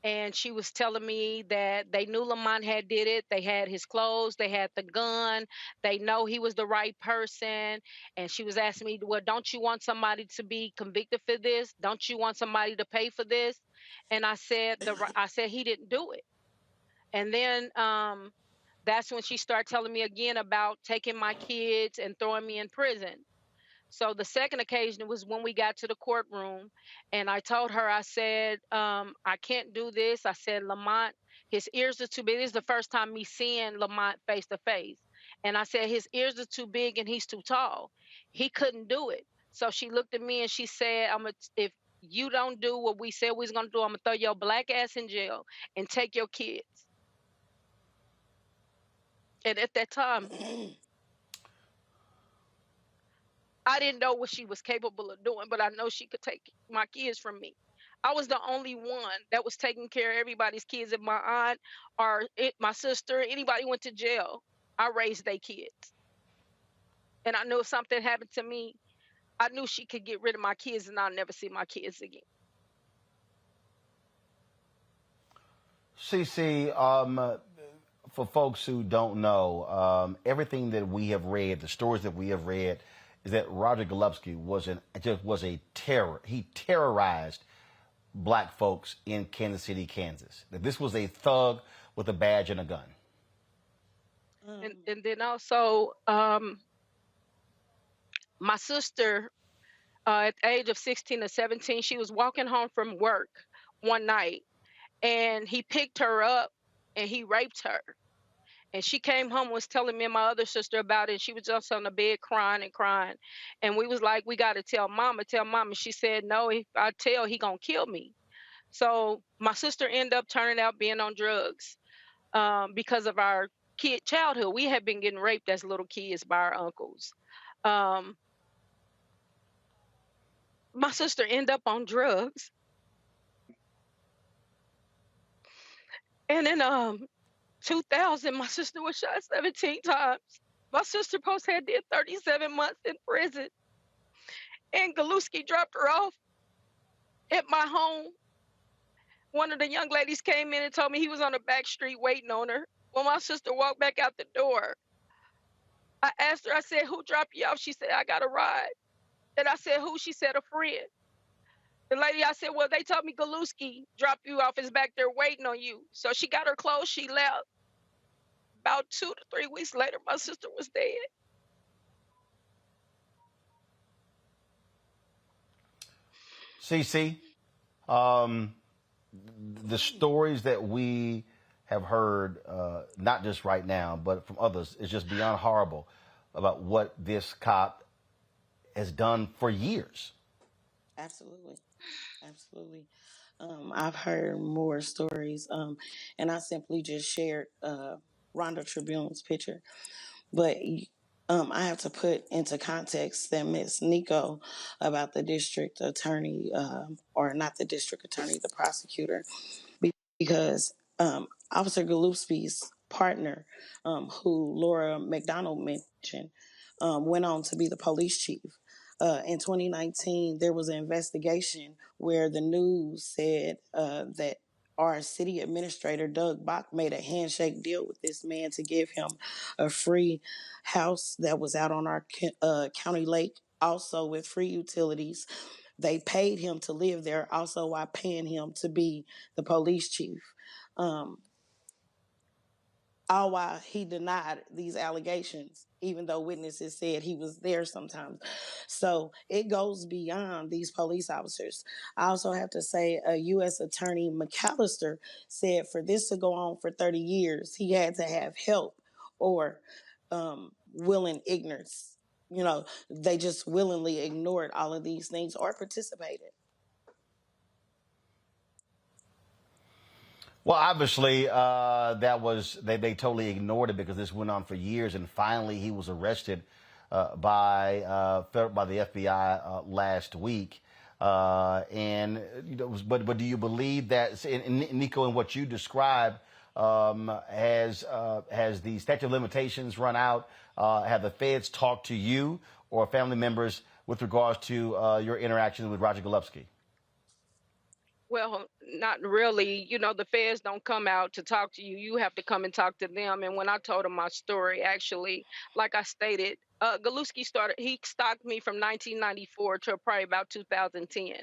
And she was telling me that they knew Lamont had did it. They had his clothes. They had the gun. They know he was the right person. And she was asking me, well, don't you want somebody to be convicted for this? Don't you want somebody to pay for this? And I said, he didn't do it. And then that's when she started telling me again about taking my kids and throwing me in prison. So the second occasion was when we got to the courtroom, and I told her, I said, I can't do this. I said, Lamont, his ears are too big. This is the first time me seeing Lamont face to face. And I said, his ears are too big and he's too tall. He couldn't do it. So she looked at me and she said, if you don't do what we said we was going to do, I'm going to throw your black ass in jail and take your kids. And at that time, I didn't know what she was capable of doing, but I know she could take my kids from me. I was the only one that was taking care of everybody's kids. If my aunt or my sister, anybody went to jail, I raised their kids. And I knew if something happened to me, I knew she could get rid of my kids and I'll never see my kids again. CC, for folks who don't know, everything that we have read, the stories that we have read, is that Roger Golubski was a terror. He terrorized black folks in Kansas City, Kansas. That this was a thug with a badge and a gun. And then also, my sister, at the age of 16 or 17, she was walking home from work one night, and he picked her up and he raped her. And she came home, was telling me and my other sister about it. She was just on the bed crying and crying. And we was like, we got to tell mama. She said, no, if I tell, he going to kill me. So my sister ended up turning out being on drugs because of our childhood. We had been getting raped as little kids by our uncles. My sister ended up on drugs. And in 2000, my sister was shot 17 times. My sister post had did 37 months in prison. And Golubski dropped her off at my home. One of the young ladies came in and told me he was on the back street waiting on her. When my sister walked back out the door, I asked her, I said, who dropped you off? She said, I got a ride. And I said, who? She said, a friend. The lady, I said, well, they told me Golubski dropped you off, is back there waiting on you. So she got her clothes, she left. About 2 to 3 weeks later, my sister was dead. CC, the stories that we have heard, not just right now, but from others, is just beyond horrible about what this cop has done for years. Absolutely. Absolutely. I've heard more stories, and I simply just shared Rhonda Tribune's picture. But I have to put into context that Ms. Nico about the district attorney, or not the district attorney, the prosecutor, because Officer Golubski's partner, who Laura McDonald mentioned, went on to be the police chief. in 2019, there was an investigation where the news said that our city administrator, Doug Bach, made a handshake deal with this man to give him a free house that was out on our county lake, also with free utilities. They paid him to live there, also while paying him to be the police chief. All while he denied these allegations, even though witnesses said he was there sometimes. So it goes beyond these police officers. I also have to say, U.S. Attorney McAllister said for this to go on for 30 years, he had to have help or willing ignorance. You know, they just willingly ignored all of these things or participated. Well, obviously, that was they totally ignored it because this went on for years, and finally he was arrested by the FBI last week. And you know, but do you believe that, Nico, in what you described, has the statute of limitations run out? Have the feds talked to you or family members with regards to your interaction with Roger Golubski? Well, not really. You know, the feds don't come out to talk to you. You have to come and talk to them. And when I told him my story, actually, like I stated, Golubski he stalked me from 1994 to probably about 2010.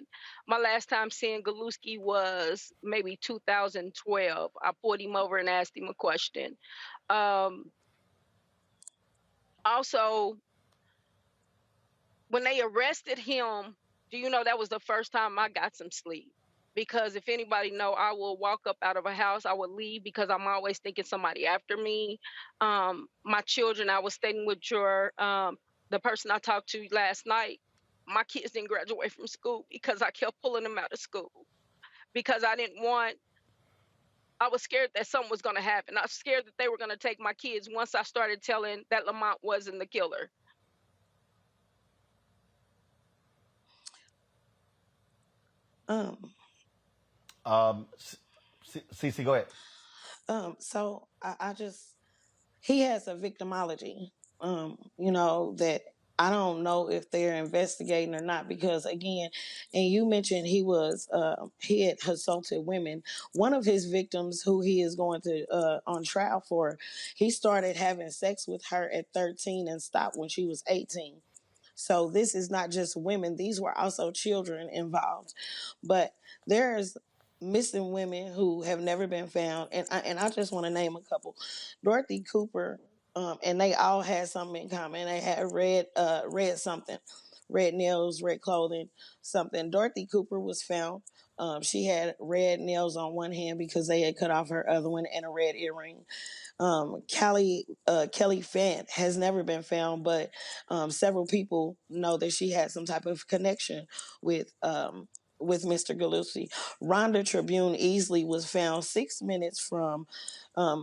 My last time seeing Golubski was maybe 2012. I pulled him over and asked him a question. Also, when they arrested him, do you know that was the first time I got some sleep? Because if anybody know, I will walk up out of a house, I will leave because I'm always thinking somebody after me. My children, I was staying with the person I talked to last night. My kids didn't graduate from school because I kept pulling them out of school because I was scared that something was going to happen. I was scared that they were going to take my kids once I started telling that Lamont wasn't the killer. Cece, go ahead. So he has a victimology, you know, that I don't know if they're investigating or not, because again, and you mentioned he had assaulted women. One of his victims, who he is going to on trial for, he started having sex with her at 13 and stopped when she was 18. So this is not just women; these were also children involved. But there's missing women who have never been found, and I just want to name a couple. Dorothy Cooper, and they all had something in common. They had red something, red nails, red clothing, something. Dorothy Cooper was found. She had red nails on one hand because they had cut off her other one, and a red earring. Kelly Fant has never been found, but several people know that she had some type of connection with Mr. Golubski. Rhonda Tribune Easley was found 6 minutes from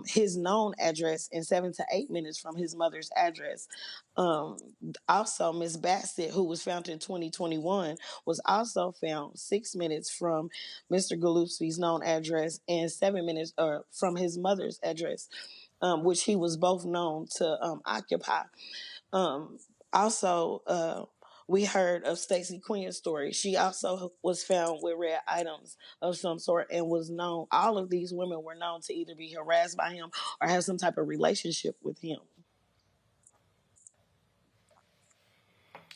his known address and 7 to 8 minutes from his mother's address. Also, Miss Bassett, who was found in 2021, was also found 6 minutes from Mr. Golubski's known address and 7 minutes from his mother's address, which he was both known to occupy. Also, we heard of Stacey Quinn's story. She also was found with red items of some sort and was known. All of these women were known to either be harassed by him or have some type of relationship with him.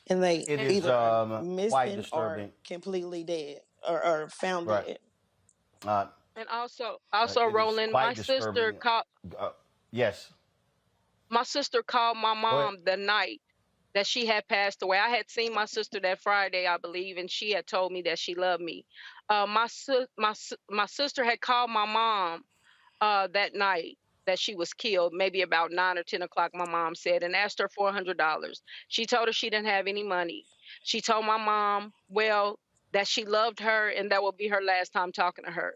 And they either missing or completely dead or found dead. And also, Roland, my sister called. Yes. My sister called my mom the night that she had passed away. I had seen my sister that Friday, I believe, and she had told me that she loved me. My sister had called my mom that night that she was killed, maybe about 9 or 10 o'clock, my mom said, and asked her for $100. She told her she didn't have any money. She told my mom, well, that she loved her and that would be her last time talking to her.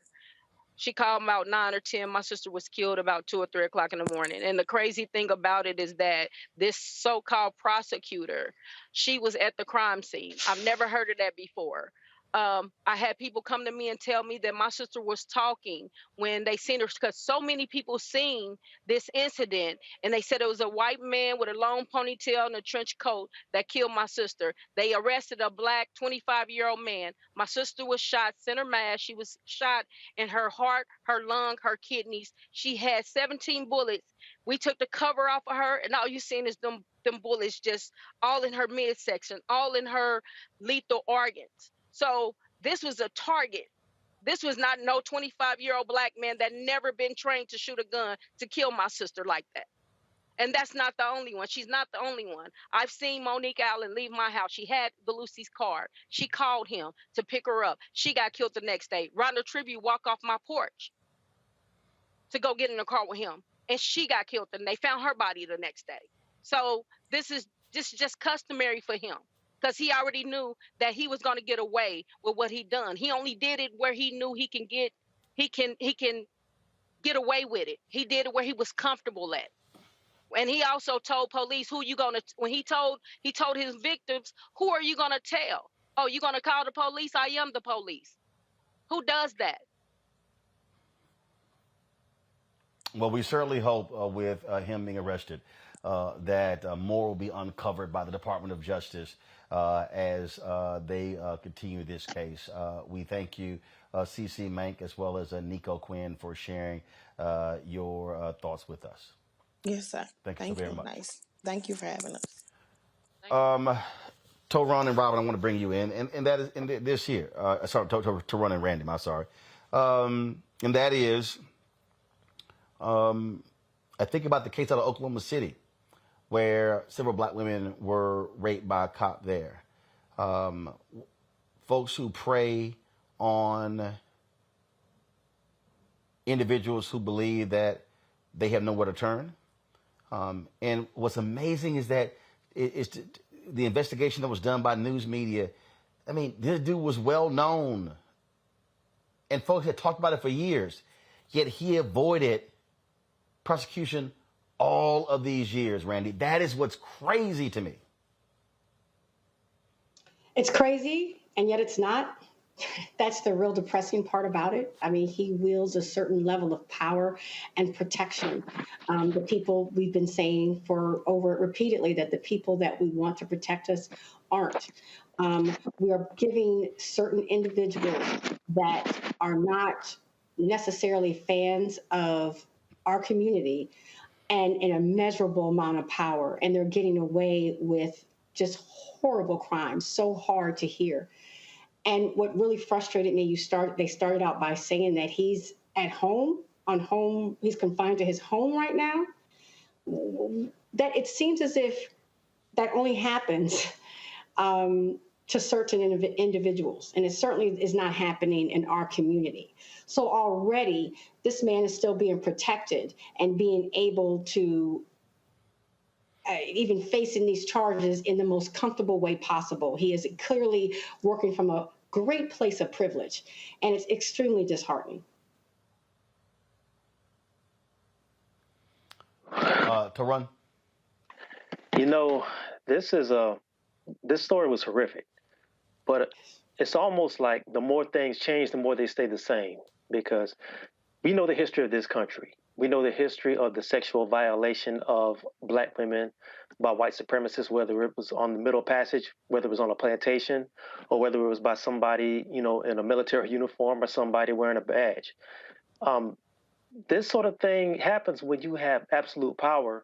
She called about 9 or 10. My sister was killed about 2 or 3 o'clock in the morning. And the crazy thing about it is that this so-called prosecutor, she was at the crime scene. I've never heard of that before. I had people come to me and tell me that my sister was talking when they seen her, because so many people seen this incident, and they said it was a white man with a long ponytail and a trench coat that killed my sister. They arrested a black 25-year-old man. My sister was shot center mass. She was shot in her heart, her lung, her kidneys. She had 17 bullets. We took the cover off of her, and all you seen is them bullets just all in her midsection, all in her lethal organs. So this was a target. This was not no 25-year-old black man that never been trained to shoot a gun to kill my sister like that. And that's not the only one. She's not the only one. I've seen Monique Allen leave my house. She had Golubski's car. She called him to pick her up. She got killed the next day. Rhonda Tribute walked off my porch to go get in the car with him, and she got killed, and they found her body the next day. So this is just customary for him, because he already knew that he was going to get away with what he done. He only did it where he knew he can get away with it. He did it where he was comfortable at. And he also told police, who you going to, when he told his victims, who are you going to tell? Oh, you going to call the police? I am the police. Who does that? Well, we certainly hope with him being arrested that more will be uncovered by the Department of Justice as they continue this case. We thank you, CC Mank, as well as Nico Quinn, for sharing your thoughts with us. Yes, sir. Thank you so very much. Nice. Thank you for having us. Toron and Robin, I want to bring you in, and that is in this here. Sorry, Toron and Randy, I'm sorry. And that is, I think about the case out of Oklahoma City, where several black women were raped by a cop there. Folks who prey on individuals who believe that they have nowhere to turn. And what's amazing is that it's the investigation that was done by news media. I mean, this dude was well known, and folks had talked about it for years, yet he avoided prosecution all of these years, Randy. That is what's crazy to me. It's crazy, and yet it's not. That's the real depressing part about it. I mean, he wields a certain level of power and protection. The people, we've been saying for over repeatedly that the people that we want to protect us aren't. We are giving certain individuals that are not necessarily fans of our community and an immeasurable amount of power, and they're getting away with just horrible crimes, so hard to hear. And what really frustrated me, they started out by saying that he's at home, he's confined to his home right now. That it seems as if that only happens to certain individuals, and it certainly is not happening in our community. So already, this man is still being protected and being able to even facing these charges in the most comfortable way possible. He is clearly working from a great place of privilege, and it's extremely disheartening. To run. You know, this story was horrific, but it's almost like the more things change, the more they stay the same, because we know the history of this country. We know the history of the sexual violation of black women by white supremacists, whether it was on the Middle Passage, whether it was on a plantation, or whether it was by somebody, in a military uniform or somebody wearing a badge. This sort of thing happens when you have absolute power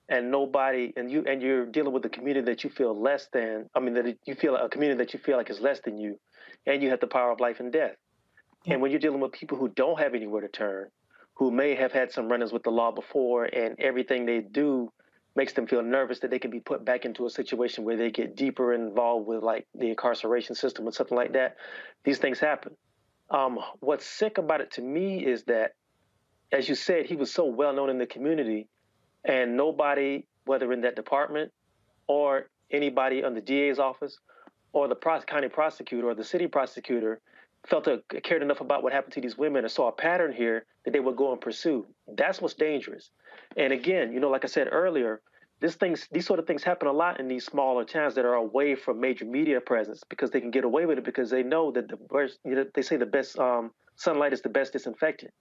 and you're dealing with a community that you feel less than. That you feel a community that you feel like is less than you, and you have the power of life and death. Yeah. And when you're dealing with people who don't have anywhere to turn, who may have had some run-ins with the law before, and everything they do makes them feel nervous that they can be put back into a situation where they get deeper involved with like the incarceration system or something like that. These things happen. What's sick about it to me is that, as you said, he was so well known in the community, and nobody, whether in that department or anybody on the DA's office or the county prosecutor or the city prosecutor, cared enough about what happened to these women and saw a pattern here that they would go and pursue. That's what's dangerous. And again, like I said earlier, these sort of things happen a lot in these smaller towns that are away from major media presence because they can get away with it because they know that they say the best sunlight is the best disinfectant.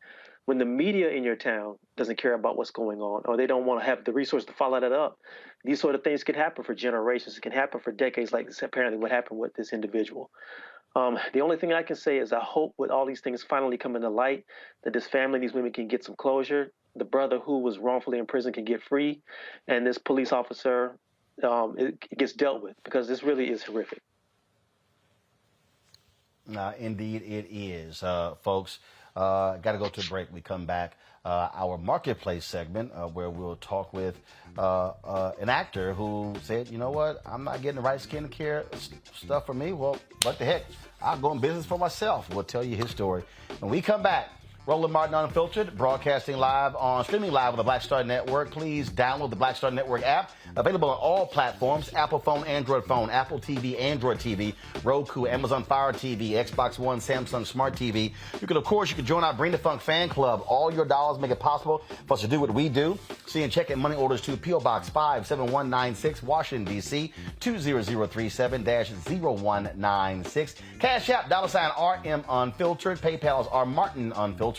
When the media in your town doesn't care about what's going on, or they don't want to have the resource to follow that up, these sort of things can happen for generations. It can happen for decades, like this, apparently what happened with this individual. The only thing I can say is I hope with all these things finally coming to light that this family, these women can get some closure. The brother who was wrongfully in prison can get free, and this police officer it gets dealt with because this really is horrific. Indeed, it is, folks. Got to go to a break. We come back. Our marketplace segment where we'll talk with an actor who said, you know what, I'm not getting the right skincare stuff for me. Well, what the heck? I'll go in business for myself. We'll tell you his story. When we come back, Roland Martin Unfiltered, streaming live on the Black Star Network. Please download the Black Star Network app. Available on all platforms: Apple phone, Android phone, Apple TV, Android TV, Roku, Amazon Fire TV, Xbox One, Samsung Smart TV. You can join our Bring the Funk fan club. All your dollars make it possible for us to do what we do. See and check in money orders to P.O. Box 57196, Washington, D.C. 20037-0196. Cash App, $RM Unfiltered. PayPal is R Martin Unfiltered.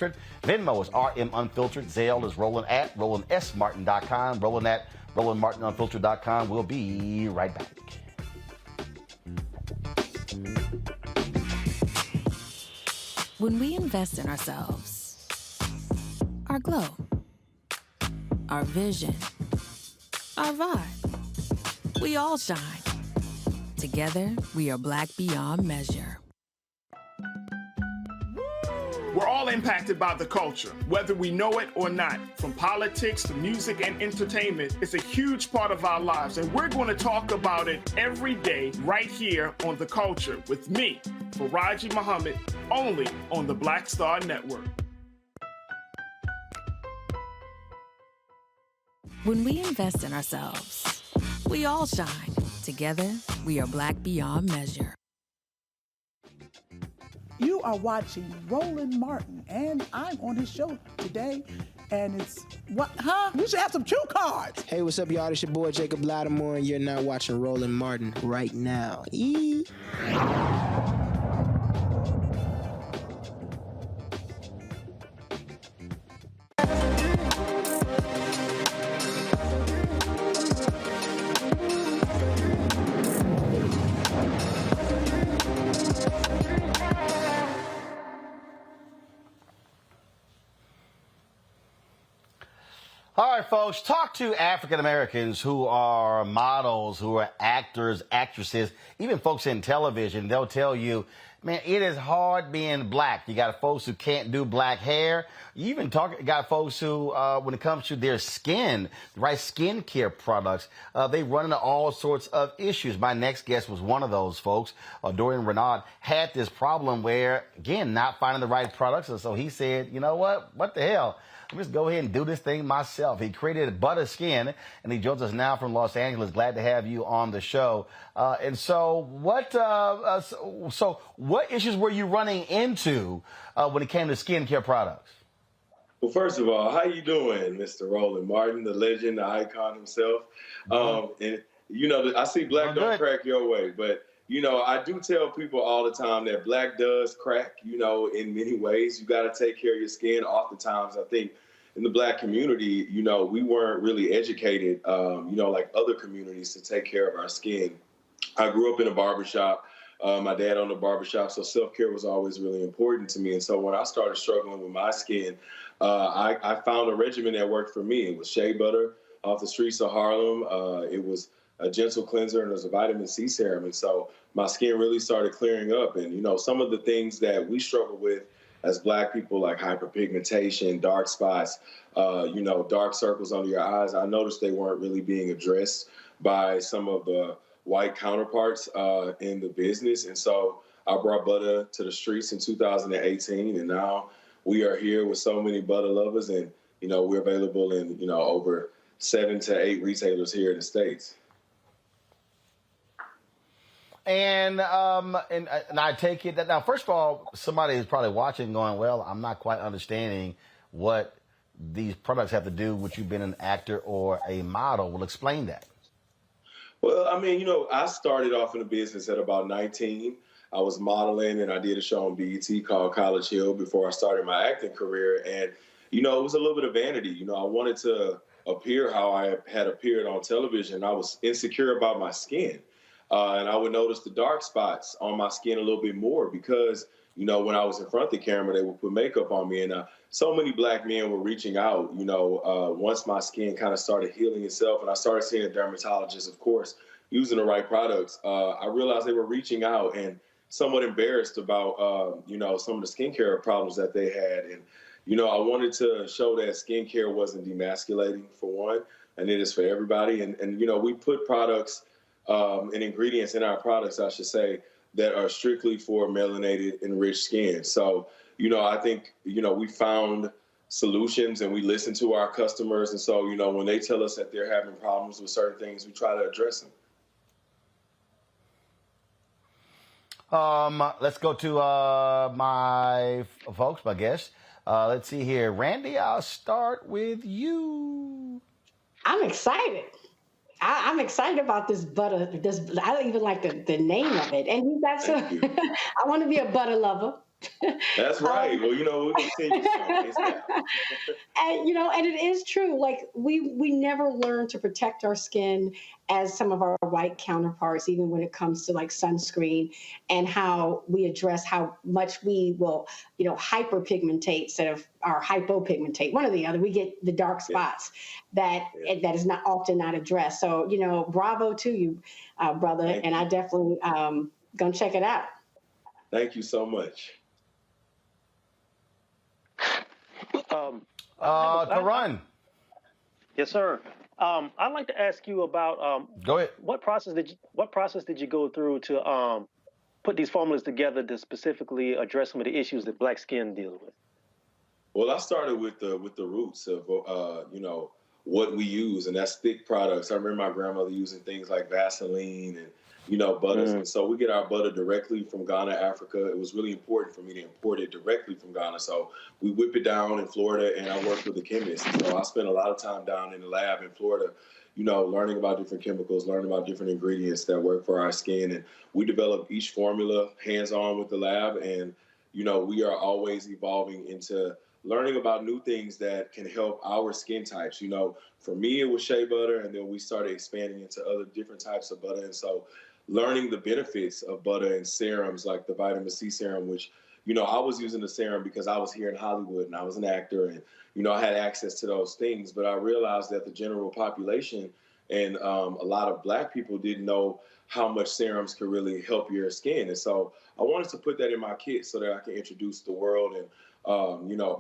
Venmo is RM Unfiltered. Zelle is Roland at RolandSMartin.com. Roland at RolandMartinUnfiltered.com. We'll be right back. When we invest in ourselves, our glow, our vision, our vibe, we all shine. Together, we are black beyond measure. We're all impacted by the culture, whether we know it or not. From politics to music and entertainment, it's a huge part of our lives, and we're going to talk about it every day right here on The Culture with me, Farajii Muhammad, only on the Black Star Network. When we invest in ourselves, we all shine. Together, we are black beyond measure. You are watching Roland Martin, and I'm on his show today, and it's, what, huh? We should have some cue cards. Hey, what's up, y'all? It's your boy, Jacob Lattimore, and you're now watching Roland Martin right now. All right, folks, talk to African Americans who are models, who are actors, actresses, even folks in television. They'll tell you, man, it is hard being black. You got folks who can't do black hair. You even got folks who, when it comes to their skin, the right skincare products, they run into all sorts of issues. My next guest was one of those folks. Dorian Renaud had this problem where, again, not finding the right products. And so he said, you know what the hell? Let me just go ahead and do this thing myself. He created Butter Skin, and he joins us now from Los Angeles. Glad to have you on the show. And so what issues were you running into when it came to skincare products? Well, first of all, how you doing, Mr. Roland Martin, the legend, the icon himself? And, you know, I see black don't crack your way, but, you know, I do tell people all the time that black does crack, you know, in many ways. You got to take care of your skin. Oftentimes, I think in the black community, you know, we weren't really educated, you know, like other communities to take care of our skin. I grew up in a barbershop. My dad owned a barbershop, so self-care was always really important to me. And so when I started struggling with my skin, I found a regimen that worked for me. It was shea butter off the streets of Harlem. It was a gentle cleanser, and it was a vitamin C serum. And so my skin really started clearing up. And, you know, some of the things that we struggle with as black people, like hyperpigmentation, dark spots, you know, dark circles under your eyes, I noticed they weren't really being addressed by some of the white counterparts in the business. And so I brought butter to the streets in 2018, and now we are here with so many butter lovers, and, you know, we're available in, you know, over 7 to 8 retailers here in the States. And I take it that now, first of all, somebody is probably watching going, well, I'm not quite understanding what these products have to do with you being an actor or a model. Well, explain that. Well, I mean, I started off in the business at about 19. I was modeling, and I did a show on BET called College Hill before I started my acting career. And, it was a little bit of vanity. I wanted to appear how I had appeared on television. I was insecure about my skin. And I would notice the dark spots on my skin a little bit more because, when I was in front of the camera, they would put makeup on me. And so many black men were reaching out, once my skin kind of started healing itself. And I started seeing a dermatologist, of course, using the right products. I realized they were reaching out and somewhat embarrassed about, some of the skincare problems that they had. And, I wanted to show that skincare wasn't demasculating, for one, and it is for everybody. And we put products and ingredients in our products, I should say, that are strictly for melanated, enriched skin. So, I think, we found solutions and we listen to our customers. And so, when they tell us that they're having problems with certain things, we try to address them. Let's go to my folks, my guests. Let's see here. Randy, I'll start with you. I'm excited. I'm excited about this butter. I don't even like the name of it. And you got some. I want to be a butter lover. That's right. Well, we'll continue. And it is true. Like we never learn to protect our skin as some of our white counterparts, even when it comes to like sunscreen and how we address how much we will, hyperpigmentate instead of our hypopigmentate. One or the other. We get the dark spots that is not often not addressed. So, bravo to you, brother. And I definitely gonna check it out. Thank you so much. Karan. Yes, sir. I'd like to ask you about go ahead. What process did you go through to put these formulas together to specifically address some of the issues that black skin deals with? Well, I started with the roots of what we use, and that's thick products. I remember my grandmother using things like Vaseline and butters. And so we get our butter directly from Ghana, Africa. It was really important for me to import it directly from Ghana. So we whip it down in Florida, and I work with a chemist. And so I spent a lot of time down in the lab in Florida, learning about different chemicals, learning about different ingredients that work for our skin. And we develop each formula hands-on with the lab. And, we are always evolving into learning about new things that can help our skin types. For me, it was shea butter, and then we started expanding into other different types of butter. And so learning the benefits of butter and serums like the vitamin C serum, which, I was using the serum because I was here in Hollywood and I was an actor and, I had access to those things. But I realized that the general population and a lot of black people didn't know how much serums could really help your skin. And so I wanted to put that in my kit so that I can introduce the world and,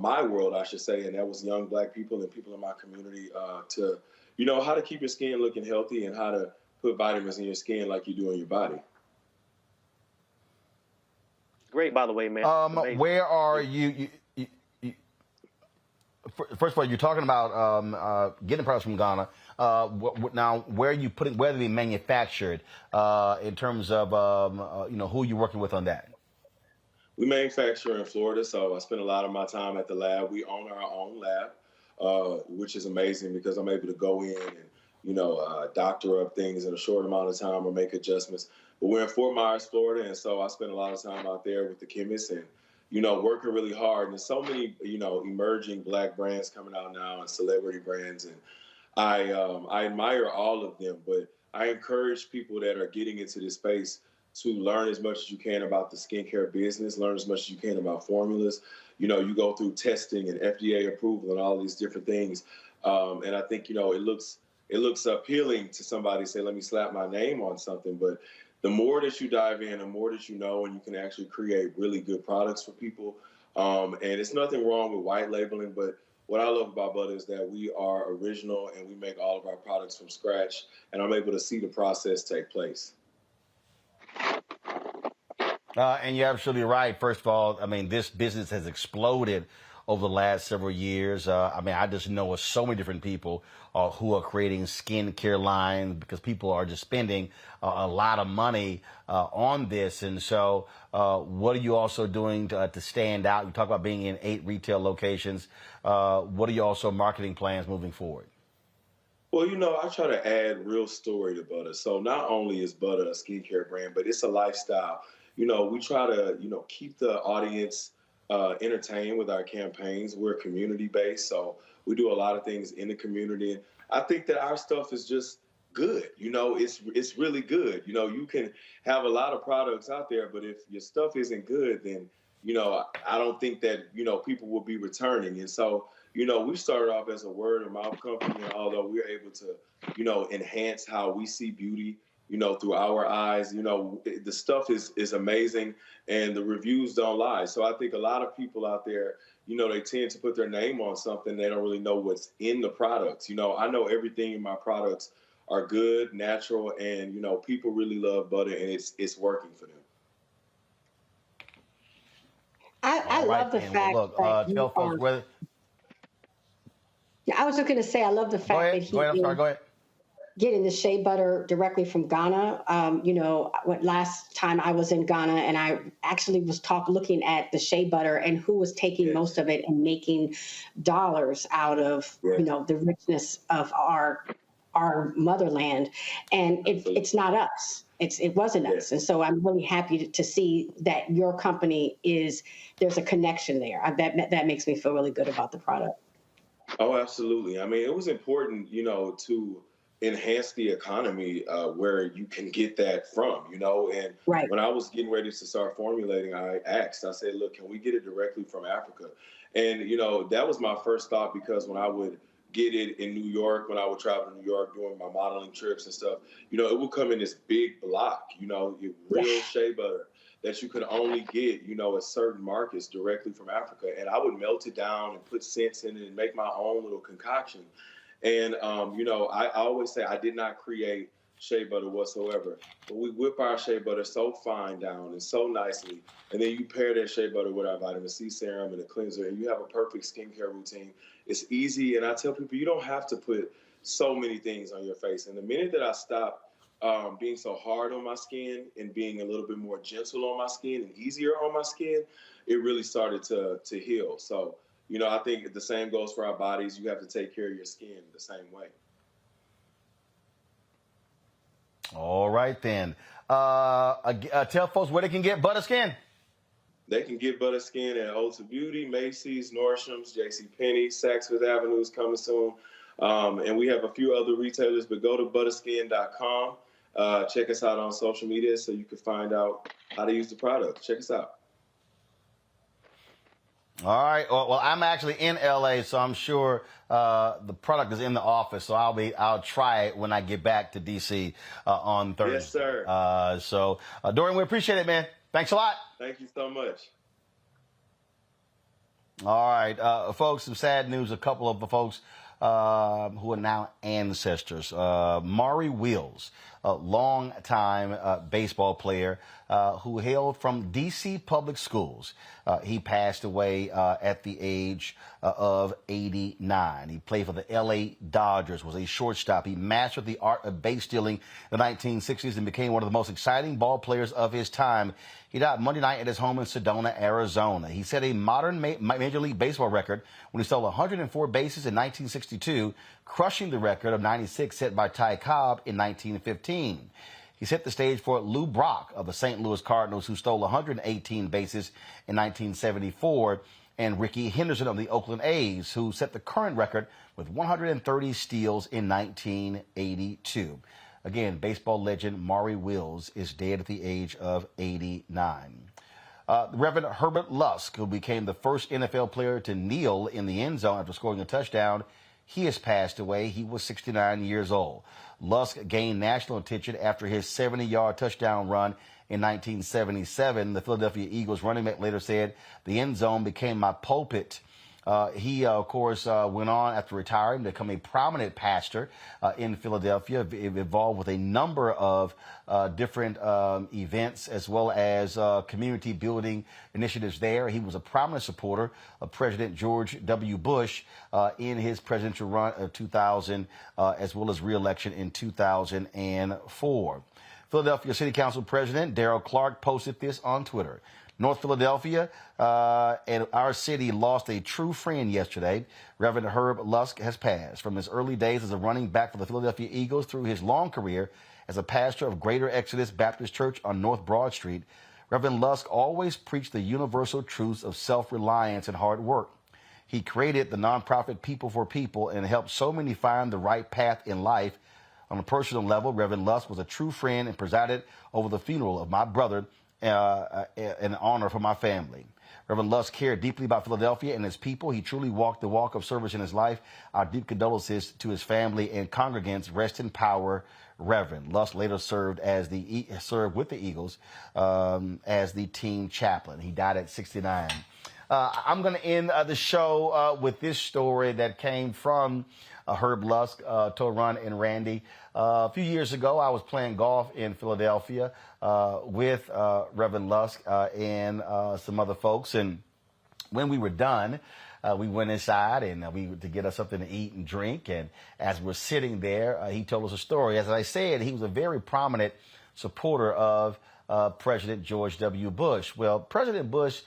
my world, I should say, and that was young black people and people in my community to, how to keep your skin looking healthy and how to put vitamins in your skin like you do in your body. Great, by the way, man. Where are you? First of all, you're talking about getting products from Ghana. Now, where are you putting? Where are they manufactured? In terms of who you're working with on that. We manufacture in Florida, so I spend a lot of my time at the lab. We own our own lab, which is amazing because I'm able to go in and doctor up things in a short amount of time or make adjustments. But we're in Fort Myers, Florida, and so I spend a lot of time out there with the chemists and, working really hard. And there's so many, emerging black brands coming out now and celebrity brands. And I admire all of them, but I encourage people that are getting into this space to learn as much as you can about the skincare business, learn as much as you can about formulas. You go through testing and FDA approval and all these different things. And I think, it looks appealing to somebody say, let me slap my name on something. But the more that you dive in, the more that you know, and you can actually create really good products for people. And it's nothing wrong with white labeling, but what I love about butter is that we are original and we make all of our products from scratch. And I'm able to see the process take place. And you're absolutely right. First of all, I mean, this business has exploded over the last several years. I mean, I just know of so many different people who are creating skincare lines because people are just spending a lot of money on this. And so what are you also doing to stand out? You talk about being in 8 retail locations. What are your also marketing plans moving forward? Well, you know, I try to add real story to butter. So not only is butter a skincare brand, but it's a lifestyle. You know, we try to, you know, keep the audience entertained with our campaigns. We're community-based, so we do a lot of things in the community. And I think that our stuff is just good. You know, it's really good. You know, you can have a lot of products out there, but if your stuff isn't good, then, you know, I don't think that, you know, people will be returning. And so, you know, we started off as a word of mouth company, and although we're able to, you know, enhance how we see beauty, you know, through our eyes, you know, the stuff is amazing and the reviews don't lie. So I think a lot of people out there, you know, they tend to put their name on something. They don't really know what's in the products. You know, I know everything in my products are good, natural, and, you know, people really love butter, and it's working for them. I love the fact that tell folks whether. Yeah, I was just going to say, I love the fact that he go ahead. Getting the shea butter directly from Ghana. You know, last time I was in Ghana, and I actually was looking at the shea butter and who was taking most of it and making dollars out of, you know, the richness of our motherland. And it's not us. It wasn't us. And so I'm really happy to see that your company there's a connection there. That makes me feel really good about the product. Oh, absolutely. I mean, it was important, you know, to enhance the economy where you can get that from, you know. And when I was getting ready to start formulating, I said, look, can we get it directly from Africa? And, you know, that was my first thought, because when I would get it in New York, when I would travel to New York doing my modeling trips and stuff, you know, it would come in this big block, you know, real shea butter that you could only get, you know, at certain markets directly from Africa. And I would melt it down and put scents in it and make my own little concoction. And, you know, I always say I did not create shea butter whatsoever, but we whip our shea butter so fine down and so nicely. And then you pair that shea butter with our vitamin C serum and a cleanser, and you have a perfect skincare routine. It's easy. And I tell people, you don't have to put so many things on your face. And the minute that I stopped being so hard on my skin and being a little bit more gentle on my skin and easier on my skin, it really started to heal. So, you know, I think the same goes for our bodies. You have to take care of your skin the same way. All right, then. Tell folks where they can get butter skin. They can get butter skin at Ulta Beauty, Macy's, Nordstrom's, JCPenney, Saks Fifth Avenue is coming soon. And we have a few other retailers, but go to butterskin.com. Check us out on social media so you can find out how to use the product. Check us out. All right. Well, I'm actually in LA, so I'm sure the product is in the office. So I'll try it when I get back to DC on Thursday. Yes, sir. So Dorian, we appreciate it, man. Thanks a lot. Thank you so much. All right, folks. Some sad news. A couple of the folks who are now ancestors. Maury Wills, a long-time baseball player who hailed from D.C. public schools. He passed away at the age of 89. He played for the L.A. Dodgers, was a shortstop. He mastered the art of base stealing in the 1960s and became one of the most exciting ball players of his time. He died Monday night at his home in Sedona, Arizona. He set a modern Major League Baseball record when he stole 104 bases in 1962, crushing the record of 96 set by Ty Cobb in 1915. He set the stage for Lou Brock of the St. Louis Cardinals, who stole 118 bases in 1974, and Ricky Henderson of the Oakland A's, who set the current record with 130 steals in 1982. Again, baseball legend Maury Wills is dead at the age of 89. Reverend Herbert Lusk, who became the first NFL player to kneel in the end zone after scoring a touchdown, he has passed away. He was 69 years old. Lusk gained national attention after his 70-yard touchdown run in 1977. The Philadelphia Eagles running back later said, "The end zone became my pulpit. He, of course, went on after retiring to become a prominent pastor in Philadelphia, involved with a number of different events as well as community building initiatives there. He was a prominent supporter of President George W. Bush in his presidential run of 2000, as well as re-election in 2004. Philadelphia City Council President Darrell Clark posted this on Twitter. North Philadelphia and our city lost a true friend yesterday. Reverend Herb Lusk has passed. From his early days as a running back for the Philadelphia Eagles through his long career as a pastor of Greater Exodus Baptist Church on North Broad Street, Reverend Lusk always preached the universal truths of self-reliance and hard work. He created the nonprofit People for People and helped so many find the right path in life. On a personal level, Reverend Lusk was a true friend and presided over the funeral of my brother, an honor for my family. Reverend Lusk cared deeply about Philadelphia and its people. He truly walked the walk of service in his life. Our deep condolences to his family and congregants. Rest in power, Reverend. Lusk later served with the Eagles as the team chaplain. He died at 69. I'm going to end the show with this story that came from Herb Lusk, Toran and Randy. A few years ago, I was playing golf in Philadelphia with Reverend Lusk and some other folks. And when we were done, we went inside and to get us something to eat and drink. And as we're sitting there, he told us a story. As I said, he was a very prominent supporter of President George W. Bush. Well, President Bush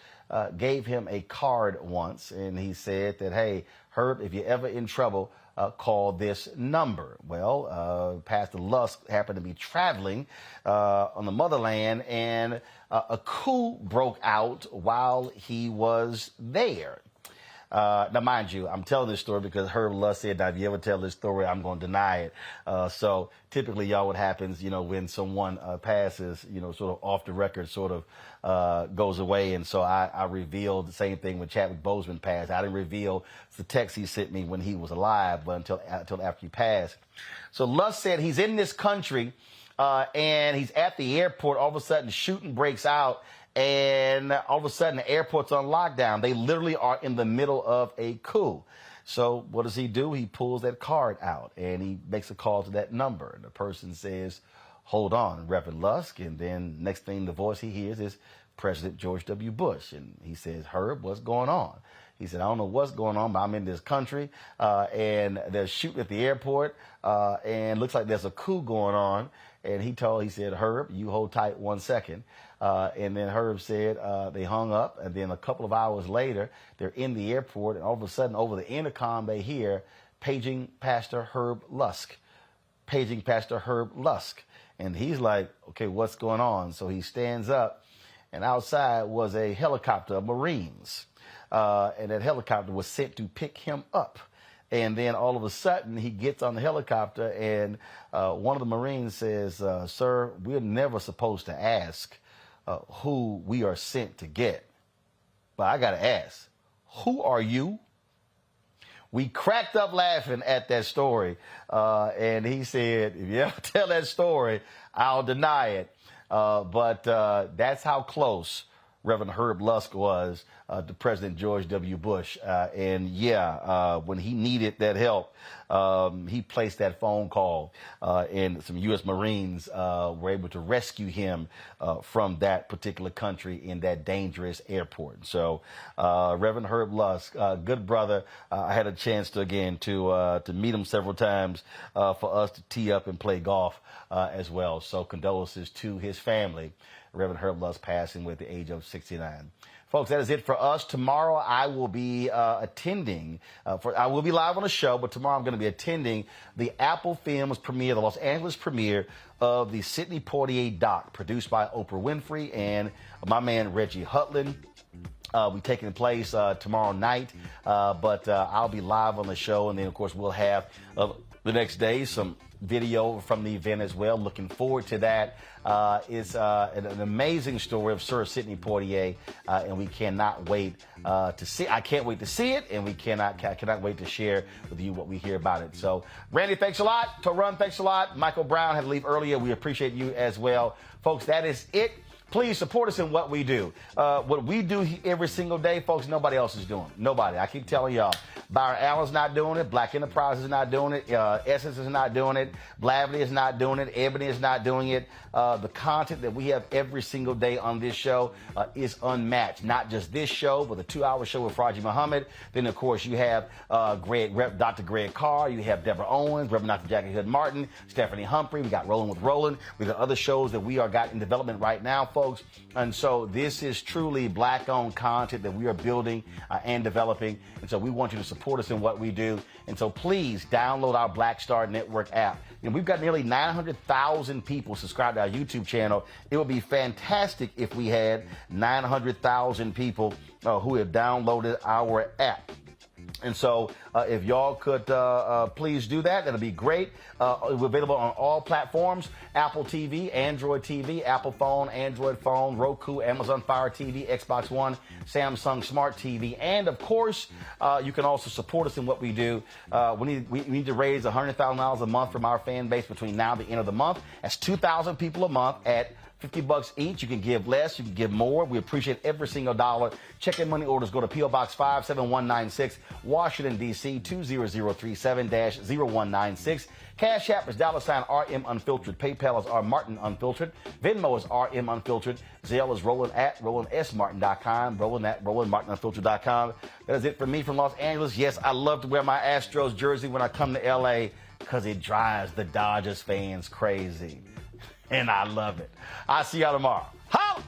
gave him a card once, and he said that, hey, Herb, if you're ever in trouble, call this number. Well, Pastor Lusk happened to be traveling on the motherland, and a coup broke out while he was there. Now, mind you, I'm telling this story because Herb Lusk said, now, if you ever tell this story, I'm going to deny it. So typically, y'all, what happens, when someone passes, sort of off the record, sort of goes away. And so I revealed the same thing when Chadwick Boseman passed. I didn't reveal the text he sent me when he was alive, but until after he passed. So Lusk said he's in this country and he's at the airport. All of a sudden, shooting breaks out. And all of a sudden, the airport's on lockdown. They literally are in the middle of a coup. So what does he do? He pulls that card out, and he makes a call to that number. And the person says, hold on, Reverend Lusk. And then next thing, the voice he hears is President George W. Bush. And he says, Herb, what's going on? He said, I don't know what's going on, but I'm in this country, and they're shooting at the airport, and looks like there's a coup going on. And he said, Herb, you hold tight 1 second. And then Herb said they hung up. And then a couple of hours later, they're in the airport. And all of a sudden, over the intercom, they hear paging Pastor Herb Lusk. Paging Pastor Herb Lusk. And he's like, okay, what's going on? So he stands up. And outside was a helicopter of Marines. And that helicopter was sent to pick him up. And then all of a sudden, he gets on the helicopter, and one of the Marines says, sir, we're never supposed to ask who we are sent to get. But I got to ask, who are you? We cracked up laughing at that story. And he said, if you ever tell that story, I'll deny it. But that's how close Reverend Herb Lusk was to President George W. Bush. When he needed that help, he placed that phone call, and some U.S. Marines were able to rescue him from that particular country in that dangerous airport. So Reverend Herb Lusk, good brother. I had a chance to meet him several times for us to tee up and play golf as well. So condolences to his family. Reverend Herb Lusk passing with the age of 69. Folks, that is it for us. Tomorrow I will be attending, I will be live on the show, but tomorrow I'm going to be attending the Apple Films premiere, the Los Angeles premiere of the Sidney Poitier doc, produced by Oprah Winfrey and my man Reggie Hutland. Be taking place tomorrow night, but I'll be live on the show, and then of course we'll have the next day some video from the event as well. Looking forward to that. It's an amazing story of Sir Sidney Poitier, and we cannot wait to see. I can't wait to see it, and we cannot wait to share with you what we hear about it. So, Randy, thanks a lot. Toran, thanks a lot. Michael Brown had to leave earlier. We appreciate you as well, folks. That is it please support us in what we do. What we do every single day, folks, nobody else is doing. Nobody. I keep telling y'all. Byron Allen's not doing it. Black Enterprise is not doing it. Essence is not doing it. Blavity is not doing it. Ebony is not doing it. The content that we have every single day on this show is unmatched. Not just this show, but the 2-hour show with Farajii Muhammad. Then, of course, you have Dr. Greg Carr. You have Deborah Owens, Reverend Dr. Jackie Hood Martin, Stephanie Humphrey. We got Rolling with Roland. We got other shows that we are got in development right now, folks. And so this is truly Black-owned content that we are building and developing. And so we want you to support us in what we do. And so please download our Black Star Network app. You know, we've got nearly 900,000 people subscribed to our YouTube channel. It would be fantastic if we had 900,000 people who have downloaded our app. And so if y'all could please do that, that'll be great. We're available on all platforms: Apple TV, Android TV, Apple phone, Android phone, Roku, Amazon Fire TV, Xbox One, Samsung Smart TV. And, of course, you can also support us in what we do. We need to raise $100,000 a month from our fan base between now and the end of the month. That's 2,000 people a month at $50 each. You can give less, you can give more. We appreciate every single dollar. Check and money orders go to P.O. Box 57196, Washington, D.C. 20037-0196. Cash App is $RM Unfiltered. PayPal is R Martin Unfiltered. Venmo is RM Unfiltered. Zelle is Roland@RolandSMartin.com. Roland@RolandMartinUnfiltered.com. That is it for me from Los Angeles. Yes, I love to wear my Astros jersey when I come to L.A. because it drives the Dodgers fans crazy. And I love it. I'll see y'all tomorrow. Holla!